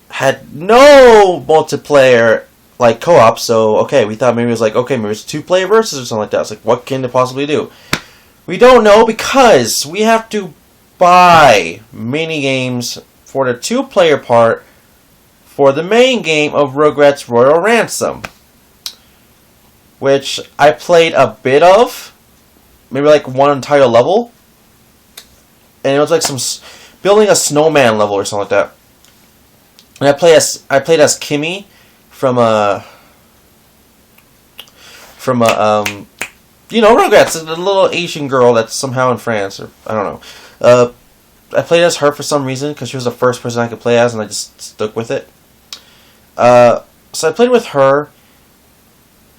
had no multiplayer, like, co-op, so, okay, we thought maybe it was like, okay, maybe it's 2-player versus or something like that. It's like, what can it possibly do? We don't know because we have to buy mini games for the 2-player part for the main game of Rugrats Royal Ransom, which I played a bit of, maybe like one entire level, and it was like some building a snowman level or something like that. And I played as Kimmy from you know, Rugrats, the little Asian girl that's somehow in France, or I don't know. I played as her for some reason because she was the first person I could play as, and I just stuck with it. So I played with her.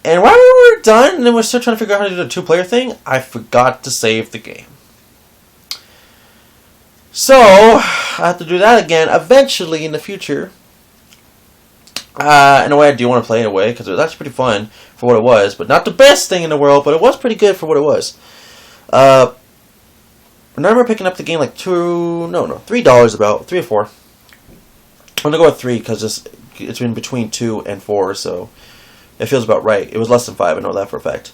And while we were done, and then we're still trying to figure out how to do the 2-player thing, I forgot to save the game. So, I have to do that again eventually in the future. In a way, I do want to play in a way, because it was actually pretty fun for what it was. But not the best thing in the world, but it was pretty good for what it was. I remember picking up the game like $3 about, 3 or 4. I'm going to go with 3, because it's been between 2 and 4, so it feels about right. It was less than 5, I know that for a fact.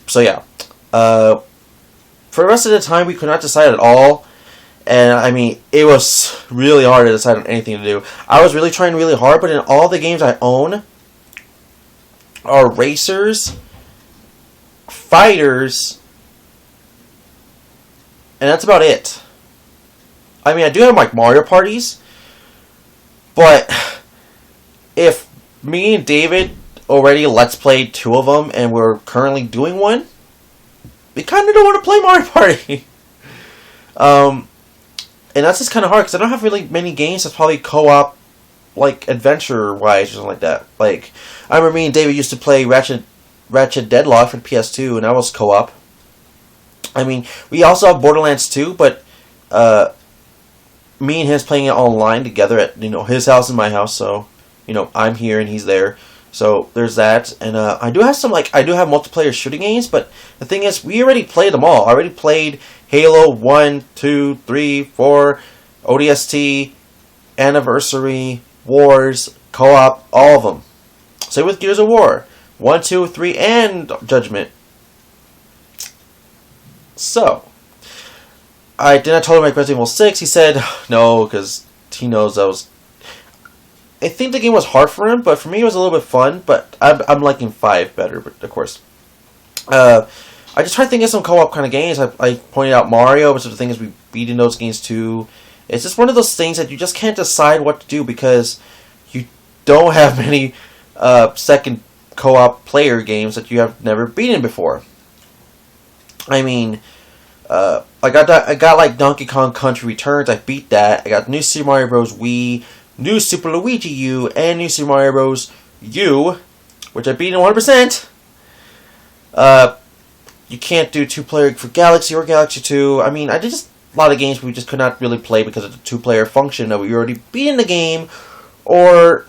So yeah. For the rest of the time, we could not decide at all. And, I mean, it was really hard to decide on anything to do. I was really trying really hard, but in all the games I own are racers, fighters, and that's about it. I mean, I do have, like, Mario parties, but if me and David already Let's Played 2 of them, and we're currently doing one, we kind of don't want to play Mario Party. And that's just kind of hard, because I don't have really many games that's probably co-op, like, adventure-wise or something like that. Like, I remember me and David used to play Ratchet Deadlock for the PS2, and that was co-op. I mean, we also have Borderlands 2, but me and him playing it online together at, his house and my house, so, I'm here and he's there. So, there's that. And I do have multiplayer shooting games, but the thing is, we already played them all. I already played Halo 1, 2, 3, 4, ODST, Anniversary, Wars, Co-op, all of them. Same with Gears of War. 1, 2, 3, and Judgment. So, I told him like Resident Evil 6. He said no, because he knows I think the game was hard for him, but for me it was a little bit fun. But I'm liking 5 better, but of course. I just tried thinking of some co-op kind of games. I pointed out Mario, but the thing is we beat in those games too. It's just one of those things that you just can't decide what to do because you don't have many second co-op player games that you have never beaten before. I mean, I got like Donkey Kong Country Returns. I beat that. I got New Super Mario Bros. Wii, New Super Luigi U, and New Super Mario Bros. U, which I beat in 100%. You can't do 2-player for Galaxy or Galaxy 2. I mean, I did just a lot of games we just could not really play because of the 2-player function that we already beat in the game, or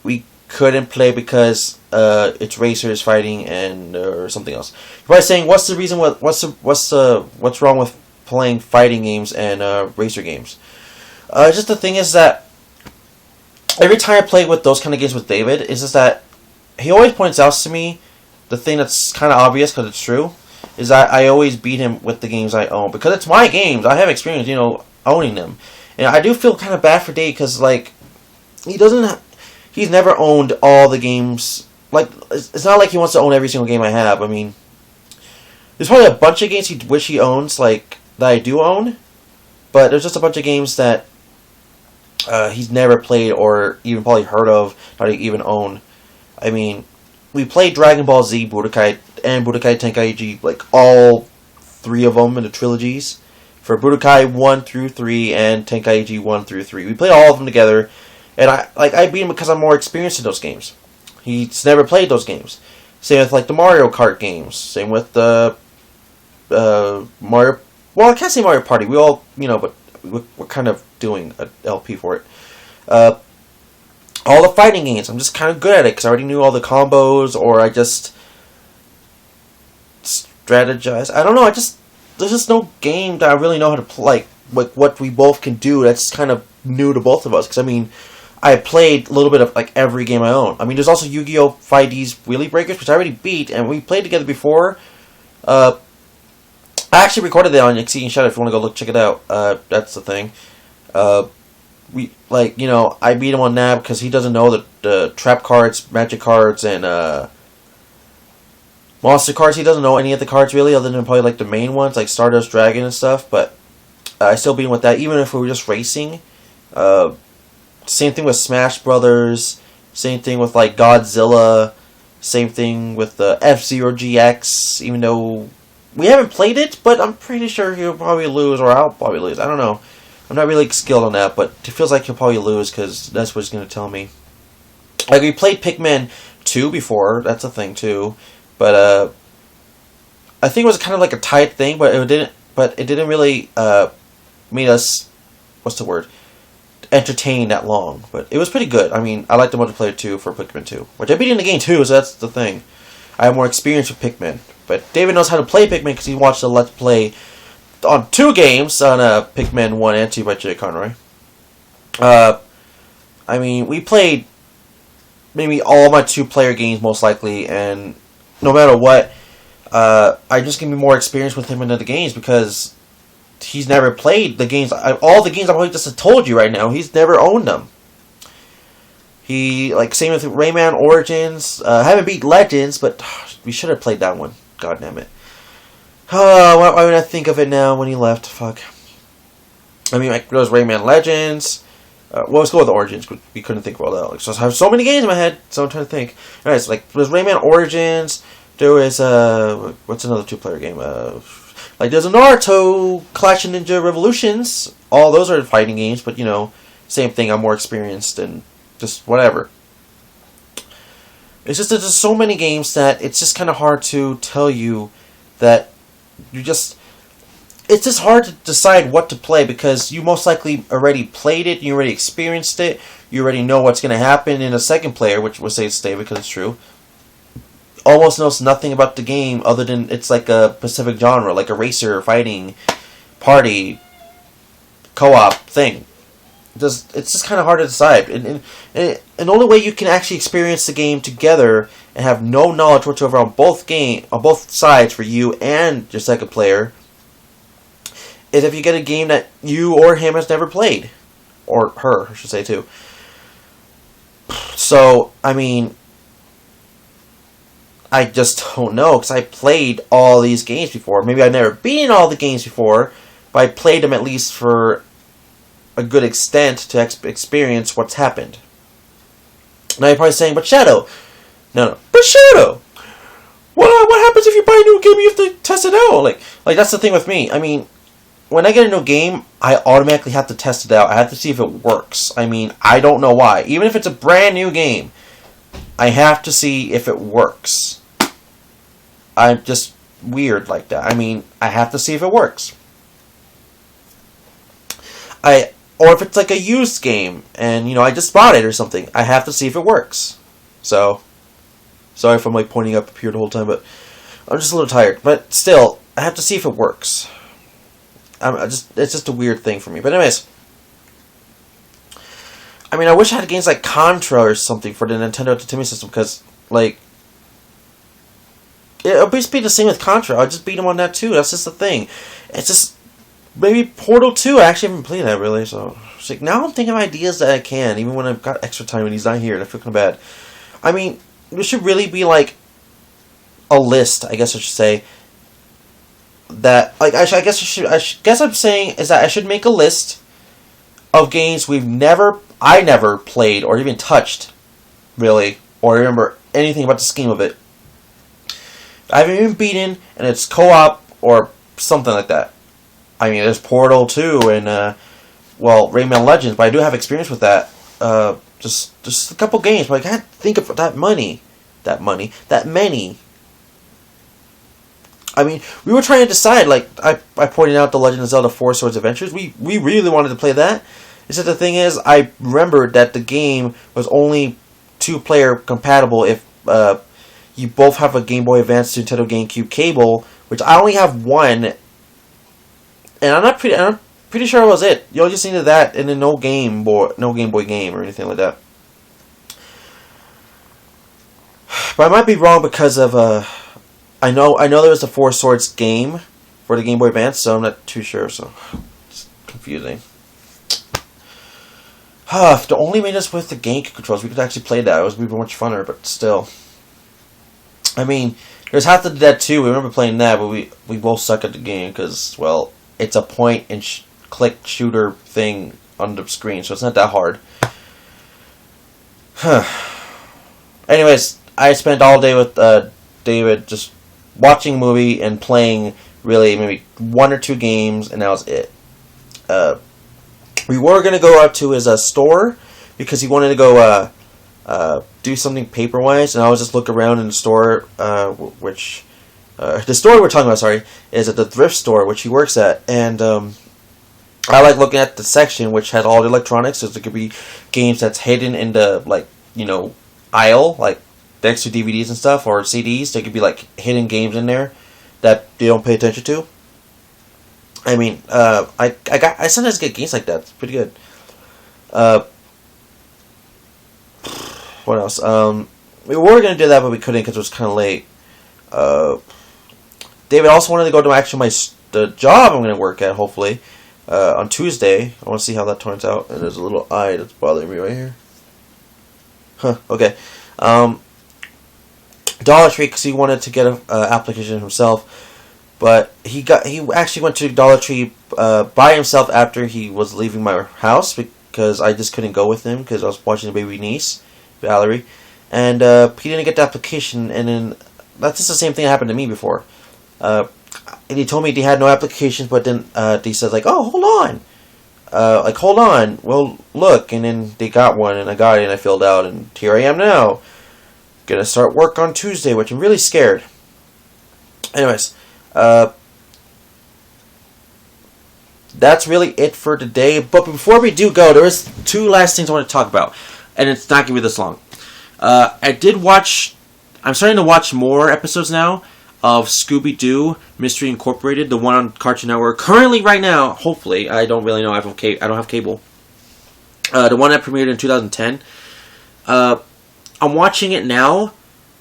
we couldn't play because it's racers fighting and or something else. You're probably saying, what's the reason? What's wrong with playing fighting games and racer games? Just the thing is that every time I play with those kind of games with David, it's just that he always points out to me the thing that's kind of obvious because it's true, is that I always beat him with the games I own because it's my games. I have experience, owning them, and I do feel kind of bad for Dave because like he's never owned all the games. Like it's not like he wants to own every single game I have. I mean, there's probably a bunch of games he wish he owns, like that I do own, but there's just a bunch of games that he's never played or even probably heard of, not even own. I mean, we played Dragon Ball Z, Budokai, and Budokai Tenkaichi, like all 3 of them in the trilogies. For Budokai 1 through 3 and Tenkaichi 1 through 3. We played all of them together, and I beat him because I'm more experienced in those games. He's never played those games. Same with like the Mario Kart games. Same with the Mario. Well, I can't say Mario Party. We all, but we're kind of doing an LP for it. All the fighting games, I'm just kind of good at it because I already knew all the combos, or I just strategize. I don't know. There's just no game that I really know how to play. Like what we both can do. That's kind of new to both of us. Because I mean, I played a little bit of like every game I own. I mean, there's also Yu-Gi-Oh! 5D's Wheelie Breakers, which I already beat, and we played together before. I actually recorded that on Exceeding Shadow. If you want to go check it out. That's the thing. I beat him on that because he doesn't know the trap cards, magic cards, and monster cards. He doesn't know any of the cards really, other than probably like the main ones, like Stardust Dragon and stuff. But I still beat him with that, even if we were just racing. Same thing with Smash Brothers. Same thing with like Godzilla. Same thing with the F-Zero GX. Even though we haven't played it, but I'm pretty sure he'll probably lose, or I'll probably lose. I don't know. I'm not really skilled on that, but it feels like he'll probably lose because that's what he's going to tell me. Like, we played Pikmin 2 before. That's a thing, too. But, I think it was kind of like a tight thing, but it didn't really, made us, what's the word, entertain that long. But it was pretty good. I mean, I like the multiplayer, too, for Pikmin 2. Which I beat in the game, too, so that's the thing. I have more experience with Pikmin. But David knows how to play Pikmin because he watched the Let's Play on 2 games on Pikmin 1 and 2 by Jay Conroy. I mean, we played maybe all my 2-player games most likely, and no matter what, I'm just going to be more experienced with him in the games because he's never played the games. All the games I probably just told you right now, he's never owned them. He, like, same with Rayman Origins. I haven't beat Legends, but we should have played that one. God damn it. Why would I think of it now when he left? Fuck. I mean, like, there was Rayman Legends. Well, let's go with Origins. We couldn't think of all that. Like, so I have so many games in my head, so I'm trying to think. Alright, so, like, there was Rayman Origins. There was, what's another 2-player game? Like, there's a Naruto, Clash of Ninja Revolutions. All those are fighting games, but, you know, same thing. I'm more experienced and just whatever. It's just that there's so many games that it's just kind of hard to tell you that it's just hard to decide what to play because you most likely already played it, you already experienced it, you already know what's going to happen in a second player, which we'll say it's David because it's true. Almost knows nothing about the game other than it's like a specific genre, like a racer, fighting, party, co-op thing. It's just kind of hard to decide. And the only way you can actually experience the game together and have no knowledge whatsoever on both sides for you and your second player is if you get a game that you or him has never played. Or her, I should say, too. So, I mean, I just don't know, because I played all these games before. Maybe I've never beaten all the games before, but I played them at least for a good extent to experience what's happened. Now you're probably saying, but Shadow. No. But Shadow! What happens if you buy a new game, you have to test it out? Like that's the thing with me. I mean, when I get a new game, I automatically have to test it out. I have to see if it works. I mean, I don't know why. Even if it's a brand new game, I have to see if it works. I'm just weird like that. I mean, I have to see if it works. Or if it's like a used game, and, you know, I just bought it or something, I have to see if it works. So, sorry if I'm, like, pointing up here the whole time, but I'm just a little tired. But still, I have to see if it works. It's just a weird thing for me. But anyways, I mean, I wish I had games like Contra or something for the Nintendo Entertainment System, because, like, it'll be the same with Contra. I'll just beat him on that, too. That's just the thing. It's just... Maybe Portal 2, I actually haven't played that really, so it's like, now I'm thinking of ideas that I can, even when I've got extra time and he's not here and I feel kind of bad. I mean, there should really be like a list, I guess I should say, that, like, I guess I'm saying is that I should make a list of games I never played or even touched, really, or remember anything about the scheme of it. I haven't even beaten, and it's co-op or something like that. I mean, there's Portal 2 and, Rayman Legends, but I do have experience with that. Just a couple games, but I can't think of that many. I mean, we were trying to decide, like, I pointed out the Legend of Zelda 4 Swords Adventures. We really wanted to play that. It's just the thing is, I remembered that the game was only 2-player compatible if you both have a Game Boy Advance to Nintendo GameCube cable, which I only have one. And I'm pretty sure it was it. You just needed that and then no Game Boy game or anything like that. But I might be wrong because of I know there was a 4 Swords game for the Game Boy Advance, so I'm not too sure. So it's confusing. If they only made us with the GameCube controls, we could actually play that. It would be much funner, but still. I mean, there's Half the Dead 2. We remember playing that, but we both suck at the game because, well, it's a point and click shooter thing on the screen, so it's not that hard. Anyways, I spent all day with David just watching a movie and playing really maybe 1 or 2 games, and that was it. We were going to go out to his store because he wanted to go do something paper-wise, and I was just look around in the store, which the store we're talking about, sorry, is at the thrift store, which he works at, and I like looking at the section which had all the electronics, so there could be games that's hidden in the, like, you know, aisle, like next to DVDs and stuff, or CDs. There could be, like, hidden games in there that they don't pay attention to. I mean, I sometimes get games like that. It's pretty good. What else? We were going to do that, but we couldn't because it was kind of late. David also wanted to go to the job I'm going to work at, hopefully, on Tuesday. I want to see how that turns out. And there's a little eye that's bothering me right here. Huh, okay. Dollar Tree, because he wanted to get an application himself. But he actually went to Dollar Tree by himself after he was leaving my house, because I just couldn't go with him because I was watching the baby niece, Valerie. And he didn't get the application, and then that's just the same thing that happened to me before. And he told me he had no applications, but then he said, like, oh, hold on. Hold on. Well, look. And then they got one, and I got it, and I filled out, and here I am now. Gonna start work on Tuesday, which I'm really scared. Anyways, that's really it for today. But before we do go, there is 2 last things I want to talk about, and it's not gonna be this long. I'm starting to watch more episodes now of Scooby-Doo Mystery Incorporated, the one on Cartoon Network. Currently, right now, hopefully, I don't really know. I don't have cable. The one that premiered in 2010. I'm watching it now,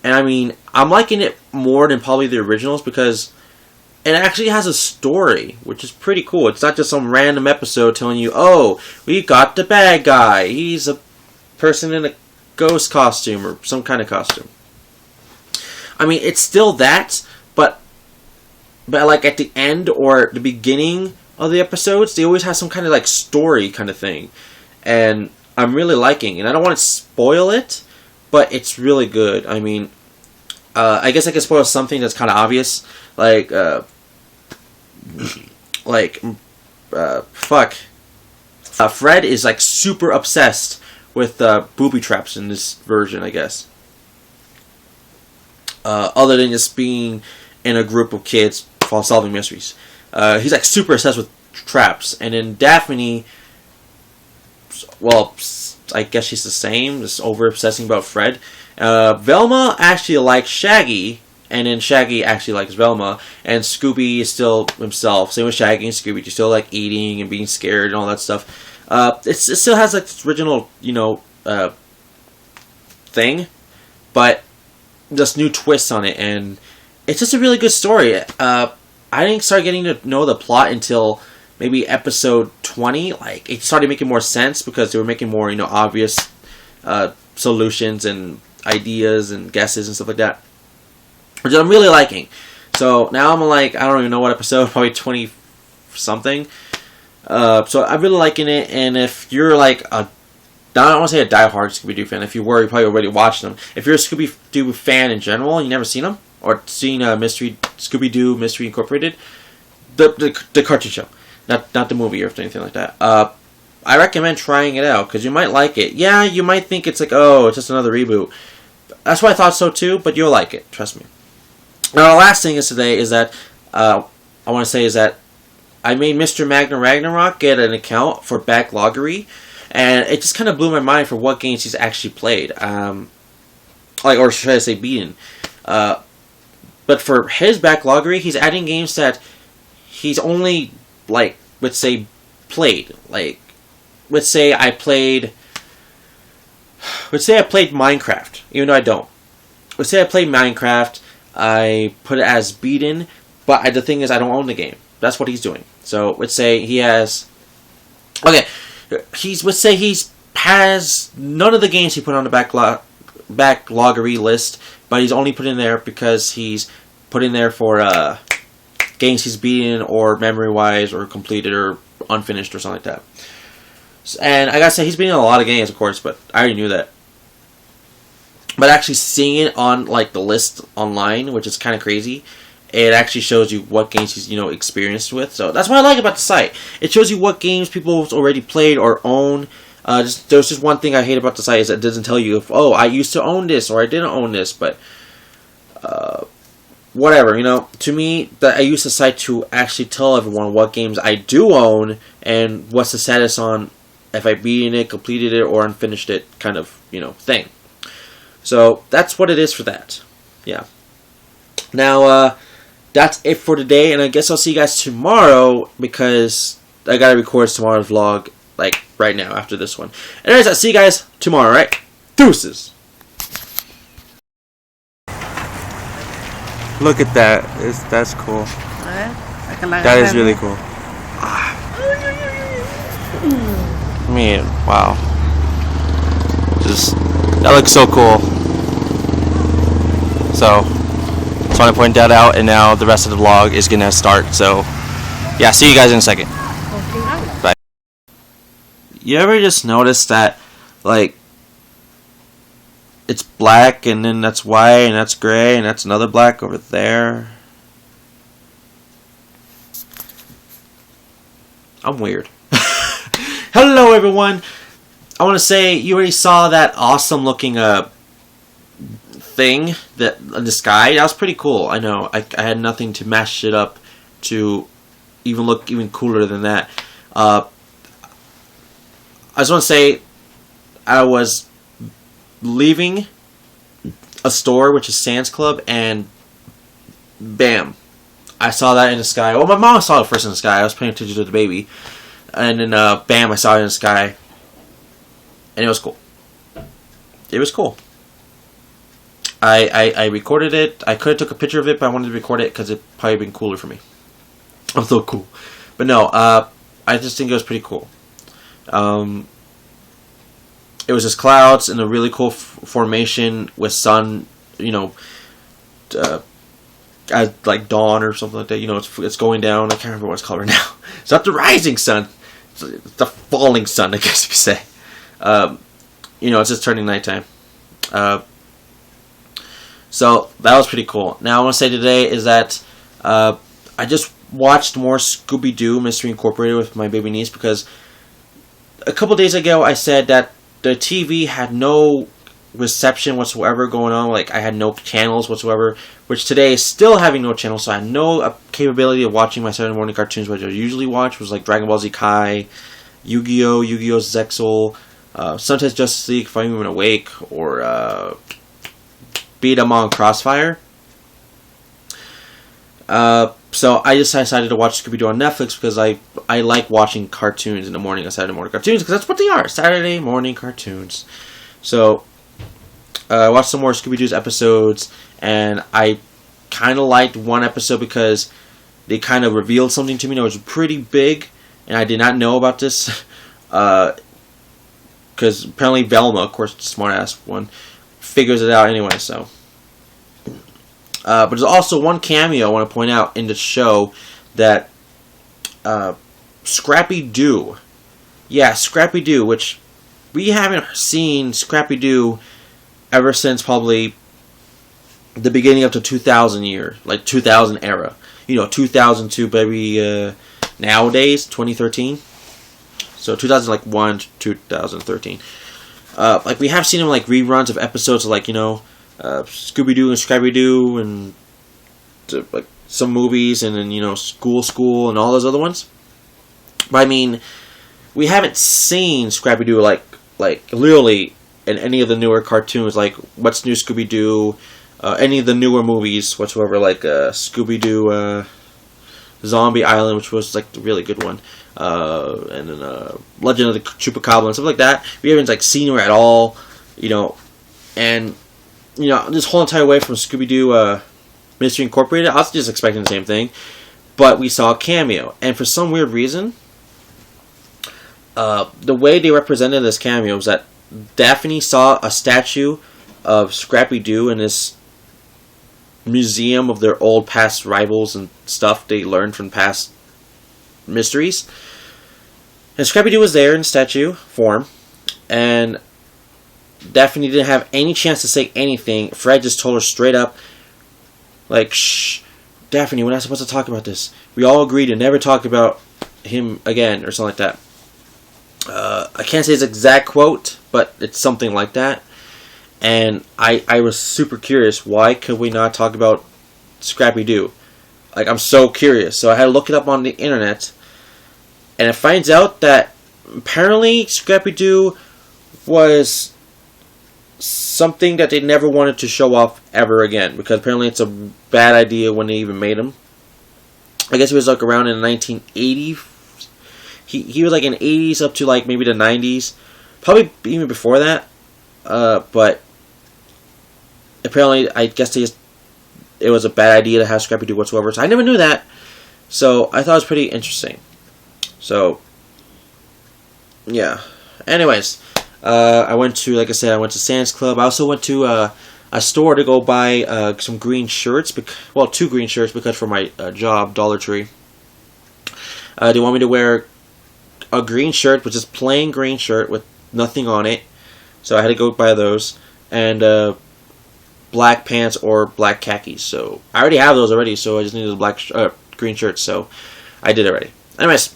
and I mean, I'm liking it more than probably the originals because it actually has a story, which is pretty cool. It's not just some random episode telling you, oh, we got the bad guy. He's a person in a ghost costume or some kind of costume. I mean, it's still that, but like at the end or the beginning of the episodes, they always have some kind of like story kind of thing. And I'm really liking it. And I don't want to spoil it, but it's really good. I mean, I guess I could spoil something that's kind of obvious. Fred is like super obsessed with booby traps in this version, I guess. Other than just being in a group of kids while solving mysteries. He's like super obsessed with traps. And then Daphne, well, I guess she's the same, just over-obsessing about Fred. Velma actually likes Shaggy, and then Shaggy actually likes Velma, and Scooby is still himself. Same with Shaggy and Scooby. They still like eating and being scared and all that stuff. It still has like its original, thing, but just new twists on it, and it's just a really good story. I didn't start getting to know the plot until maybe episode 20. Like, it started making more sense because they were making more, obvious solutions and ideas and guesses and stuff like that, which I'm really liking. So now I'm like, I don't even know what episode, probably 20 something. So I'm really liking it, and if you're like I don't want to say a diehard Scooby-Doo fan. If you were, you probably already watched them. If you're a Scooby-Doo fan in general and you've never seen them, or seen Scooby-Doo Mystery Incorporated, the cartoon show, not the movie or anything like that, I recommend trying it out because you might like it. Yeah, you might think it's like, oh, it's just another reboot. That's why I thought so too, but you'll like it. Trust me. Now, the last thing is today is that I want to say is that I made Mr. Magna Ragnarok get an account for Backloggery. And it just kind of blew my mind for what games he's actually played. Or should I say beaten. But for his Backloggery, he's adding games that he's only, like, let's say, played. Like, let's say I played Minecraft, even though I don't. Let's say I played Minecraft, I put it as beaten, but the thing is I don't own the game. That's what he's doing. So, let's say he has... Okay, let's say he has none of the games he put on the Backloggery list, but he's only put in there because he's put in there for games he's beaten or memory-wise or completed or unfinished or something like that. And I gotta say, he's been in a lot of games, of course, but I already knew that. But actually seeing it on like the list online, which is kind of crazy, it actually shows you what games he's, experienced with. So that's what I like about the site. It shows you what games people have already played or own. There's just one thing I hate about the site is that it doesn't tell you if, oh, I used to own this or I didn't own this, but whatever, to me, that I use the site to actually tell everyone what games I do own and what's the status on if I beaten it, completed it, or unfinished it kind of, thing. So that's what it is for that. Yeah. Now, that's it for today, and I guess I'll see you guys tomorrow because I gotta record tomorrow's vlog, like, right now after this one. Anyways, I'll see you guys tomorrow, right? Deuces! Look at that. That's cool. That is really cool. Man, wow. That looks so cool. So I want to point that out, and now the rest of the vlog is gonna start. So yeah, see you guys in a second. Bye. You ever just notice that, like, it's black, and then that's white, and that's gray, and that's another black over there? I'm weird. Hello, everyone. I want to say you already saw that awesome looking thing that in the sky. That was pretty cool. I know. I had nothing to match it up to even look even cooler than that. I just want to say I was leaving a store, which is Sam's Club, and bam, I saw that in the sky. Well, my mom saw it first in the sky. I was paying attention to the baby, and then bam, I saw it in the sky, and it was cool. It was cool. I recorded it. I could have took a picture of it, but I wanted to record it because it probably been cooler for me. I'm so cool, but no, I just think it was pretty cool. It was just clouds in a really cool formation with sun, like dawn or something like that. It's going down. I can't remember what it's called right now. It's not the rising sun. It's the falling sun, I guess you could say. It's just turning nighttime. So that was pretty cool. Now I want to say today is that I just watched more Scooby-Doo Mystery Incorporated with my baby niece because a couple days ago I said that the TV had no reception whatsoever going on. Like, I had no channels whatsoever, which today is still having no channels, so I had no capability of watching my Saturday morning cartoons, which I usually watch, was like Dragon Ball Z Kai, Yu-Gi-Oh, Yu-Gi-Oh Zexal, sometimes Justice League if I'm even awake, or Beat 'em on Crossfire. So I just decided to watch Scooby-Doo on Netflix because I like watching cartoons in the morning on Saturday morning cartoons because that's what they are, Saturday morning cartoons. So I watched some more Scooby-Doo's episodes, and I kind of liked one episode because they kind of revealed something to me that was pretty big, and I did not know about this because apparently Velma, of course, the smart-ass one, figures it out anyway, so... but there's also one cameo I want to point out in the show that Scrappy-Doo. Yeah, Scrappy-Doo, which we haven't seen Scrappy-Doo ever since probably the beginning of the 2000 year, like 2000 era. 2002, baby, nowadays, 2013. So 2001 to 2013. Like, we have seen him, like, reruns of episodes of, like, Scooby-Doo and Scrappy-Doo and like some movies, and then School and all those other ones. But I mean, we haven't seen Scrappy-Doo like literally in any of the newer cartoons, like What's New Scooby-Doo, any of the newer movies whatsoever, like Scooby-Doo Zombie Island, which was like the really good one, and then Legend of the Chupacabra and stuff like that. We haven't like seen her at all, and this whole entire way from Scooby-Doo Mystery Incorporated, I was just expecting the same thing, but we saw a cameo, and for some weird reason, the way they represented this cameo was that Daphne saw a statue of Scrappy-Doo in this museum of their old past rivals and stuff they learned from past mysteries, and Scrappy-Doo was there in statue form, and Daphne didn't have any chance to say anything. Fred just told her straight up, like, shh, Daphne, we're not supposed to talk about this. We all agreed to never talk about him again, or something like that. I can't say his exact quote, but it's something like that. And I was super curious. Why could we not talk about Scrappy-Doo? Like, I'm so curious. So I had to look it up on the internet. And it finds out that apparently Scrappy-Doo was something that they never wanted to show off ever again. Because apparently it's a bad idea when they even made him. I guess he was like around in the 1980s. He was like in the 80s up to like maybe the 90s. Probably even before that. But apparently I guess it was a bad idea to have Scrappy-Doo whatsoever. So I never knew that. So I thought it was pretty interesting. So, yeah. Anyways, I went to, like I said, I went to Sam's Club. I also went to a store to go buy some green shirts. Well, 2 green shirts because for my job, Dollar Tree. They want me to wear a green shirt, which is plain green shirt with nothing on it. So I had to go buy those. And black pants or black khakis. So I already have those already, so I just needed a green shirt. So I did already. Anyways,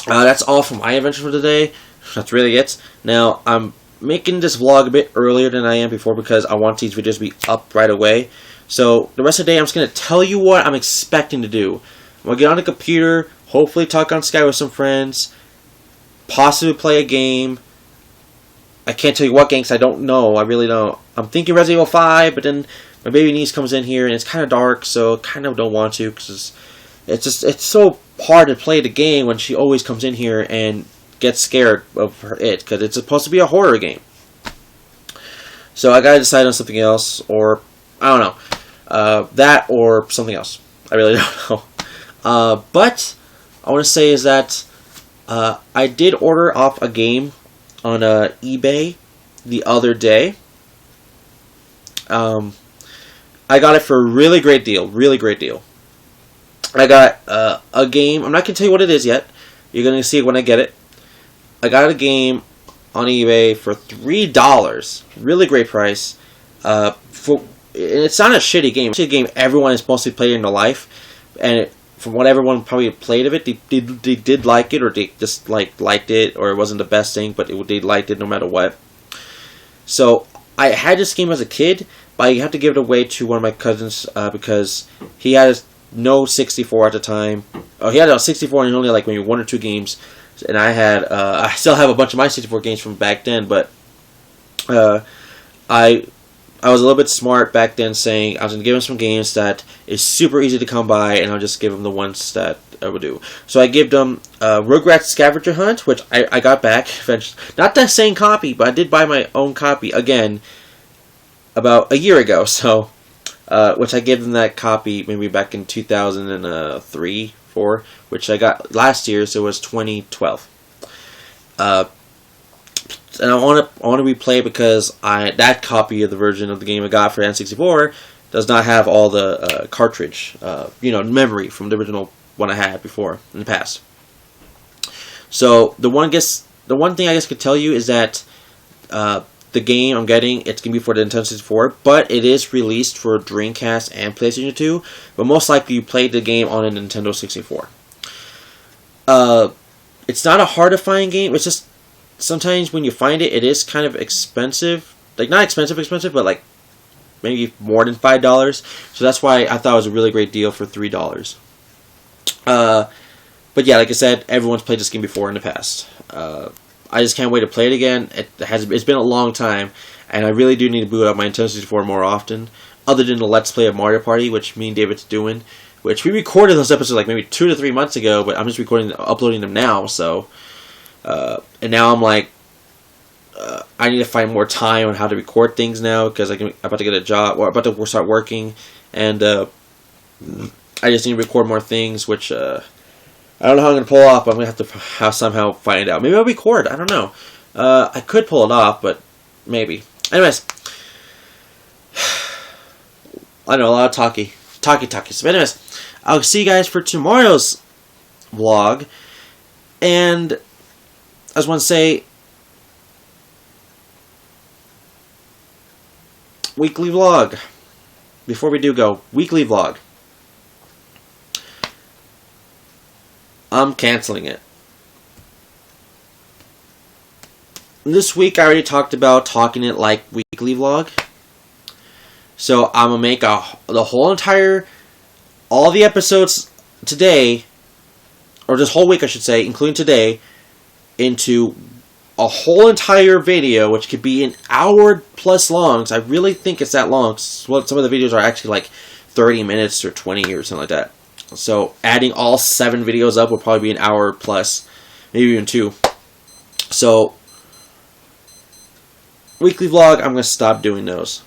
that's all for my adventure for today. That's really it. Now, I'm making this vlog a bit earlier than I am before because I want these videos to be up right away. So the rest of the day, I'm just going to tell you what I'm expecting to do. I'm going to get on the computer, hopefully talk on Skype with some friends, possibly play a game. I can't tell you what game because I don't know. I really don't. I'm thinking Resident Evil 5, but then my baby niece comes in here and it's kind of dark, so I kind of don't want to because it's so hard to play the game when she always comes in here and gets scared of it because it's supposed to be a horror game. So I gotta decide on something else, or I don't know, that or something else. I really don't know. But I want to say is that I did order off a game on eBay the other day. I got it for a really great deal. Really great deal. I got a game. I'm not going to tell you what it is yet. You're going to see it when I get it. I got a game on eBay for $3. Really great price. It's not a shitty game. It's a game everyone has mostly played in their life. And from what everyone probably played of it, they did like it, or they just liked it, or it wasn't the best thing, but they liked it no matter what. So I had this game as a kid, but I had to give it away to one of my cousins because he had no 64 at the time. Oh, he had a 64 and only like maybe 1 or 2 games, and I still have a bunch of my 64 games from back then, but I was a little bit smart back then, saying I was going to give him some games that is super easy to come by, and I'll just give him the ones that I would do. So I gave them Rugrats Scavenger Hunt, which I got back eventually. Not the same copy, but I did buy my own copy again about a year ago. So, which I gave them that copy maybe back in 2003, 4, which I got last year, so it was 2012. And I want to replay because that copy of the version of the game I got for N64 does not have all the cartridge, memory from the original one I had before in the past. So the one thing I guess could tell you is that the game I'm getting, it's gonna be for the Nintendo 64, but it is released for Dreamcast and PlayStation 2. But most likely you played the game on a Nintendo 64. It's not a hard to find game. It's just sometimes when you find it, it is kind of expensive. Like, not expensive, but like maybe more than $5. So that's why I thought it was a really great deal for $3. But yeah, like I said, everyone's played this game before in the past. I just can't wait to play it again. It's been a long time, and I really do need to boot up my Nintendo 64 more often. Other than the Let's Play of Mario Party, which me and David's doing, which we recorded those episodes like maybe 2 to 3 months ago, but I'm just uploading them now. So, and now I'm like, I need to find more time on how to record things now because I'm about to get a job, or about to start working, and I just need to record more things, which I don't know how I'm going to pull off, but I'm going to have to somehow find it out. Maybe I'll record. I don't know. I could pull it off, but maybe. Anyways. I know, a lot of talky. So anyways, I'll see you guys for tomorrow's vlog. And I just want to say, weekly vlog. Before we do go, weekly vlog. I'm canceling it. This week I already talked about talking it like weekly vlog. So I'm gonna make the whole entire, all the episodes today, or this whole week I should say, including today, into a whole entire video, which could be an hour plus long. So I really think it's that long. Well, some of the videos are actually like 30 minutes or 20 or something like that. So adding all 7 videos up will probably be an hour plus, maybe even 2. So weekly vlog, I'm gonna stop doing those.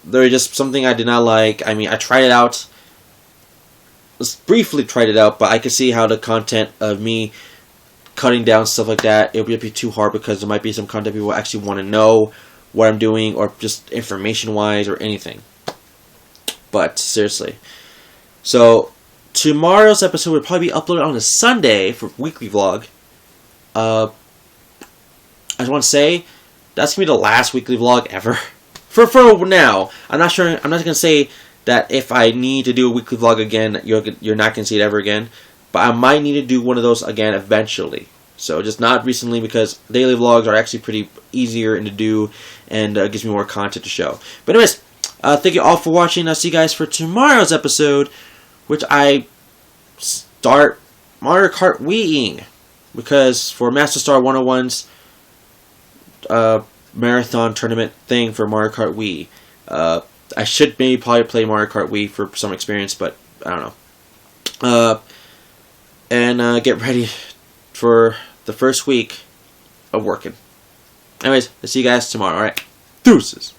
They're just something I did not like. I mean, I tried it out. Just briefly tried it out, but I could see how the content of me cutting down stuff like that, it would be too hard because there might be some content people actually want to know what I'm doing, or just information-wise or anything. But seriously. So tomorrow's episode would probably be uploaded on a Sunday for weekly vlog. I just want to say that's gonna be the last weekly vlog ever. For now, I'm not sure. I'm not gonna say that if I need to do a weekly vlog again, you're not gonna see it ever again. But I might need to do one of those again eventually. So just not recently, because daily vlogs are actually pretty easier to do, and gives me more content to show. But anyways, thank you all for watching. I'll see you guys for tomorrow's episode, which I start Mario Kart Wiiing, because for MasterStar101's marathon tournament thing for Mario Kart Wii. I should maybe probably play Mario Kart Wii for some experience, but I don't know. And get ready for the first week of working. Anyways, I'll see you guys tomorrow. Alright, deuces.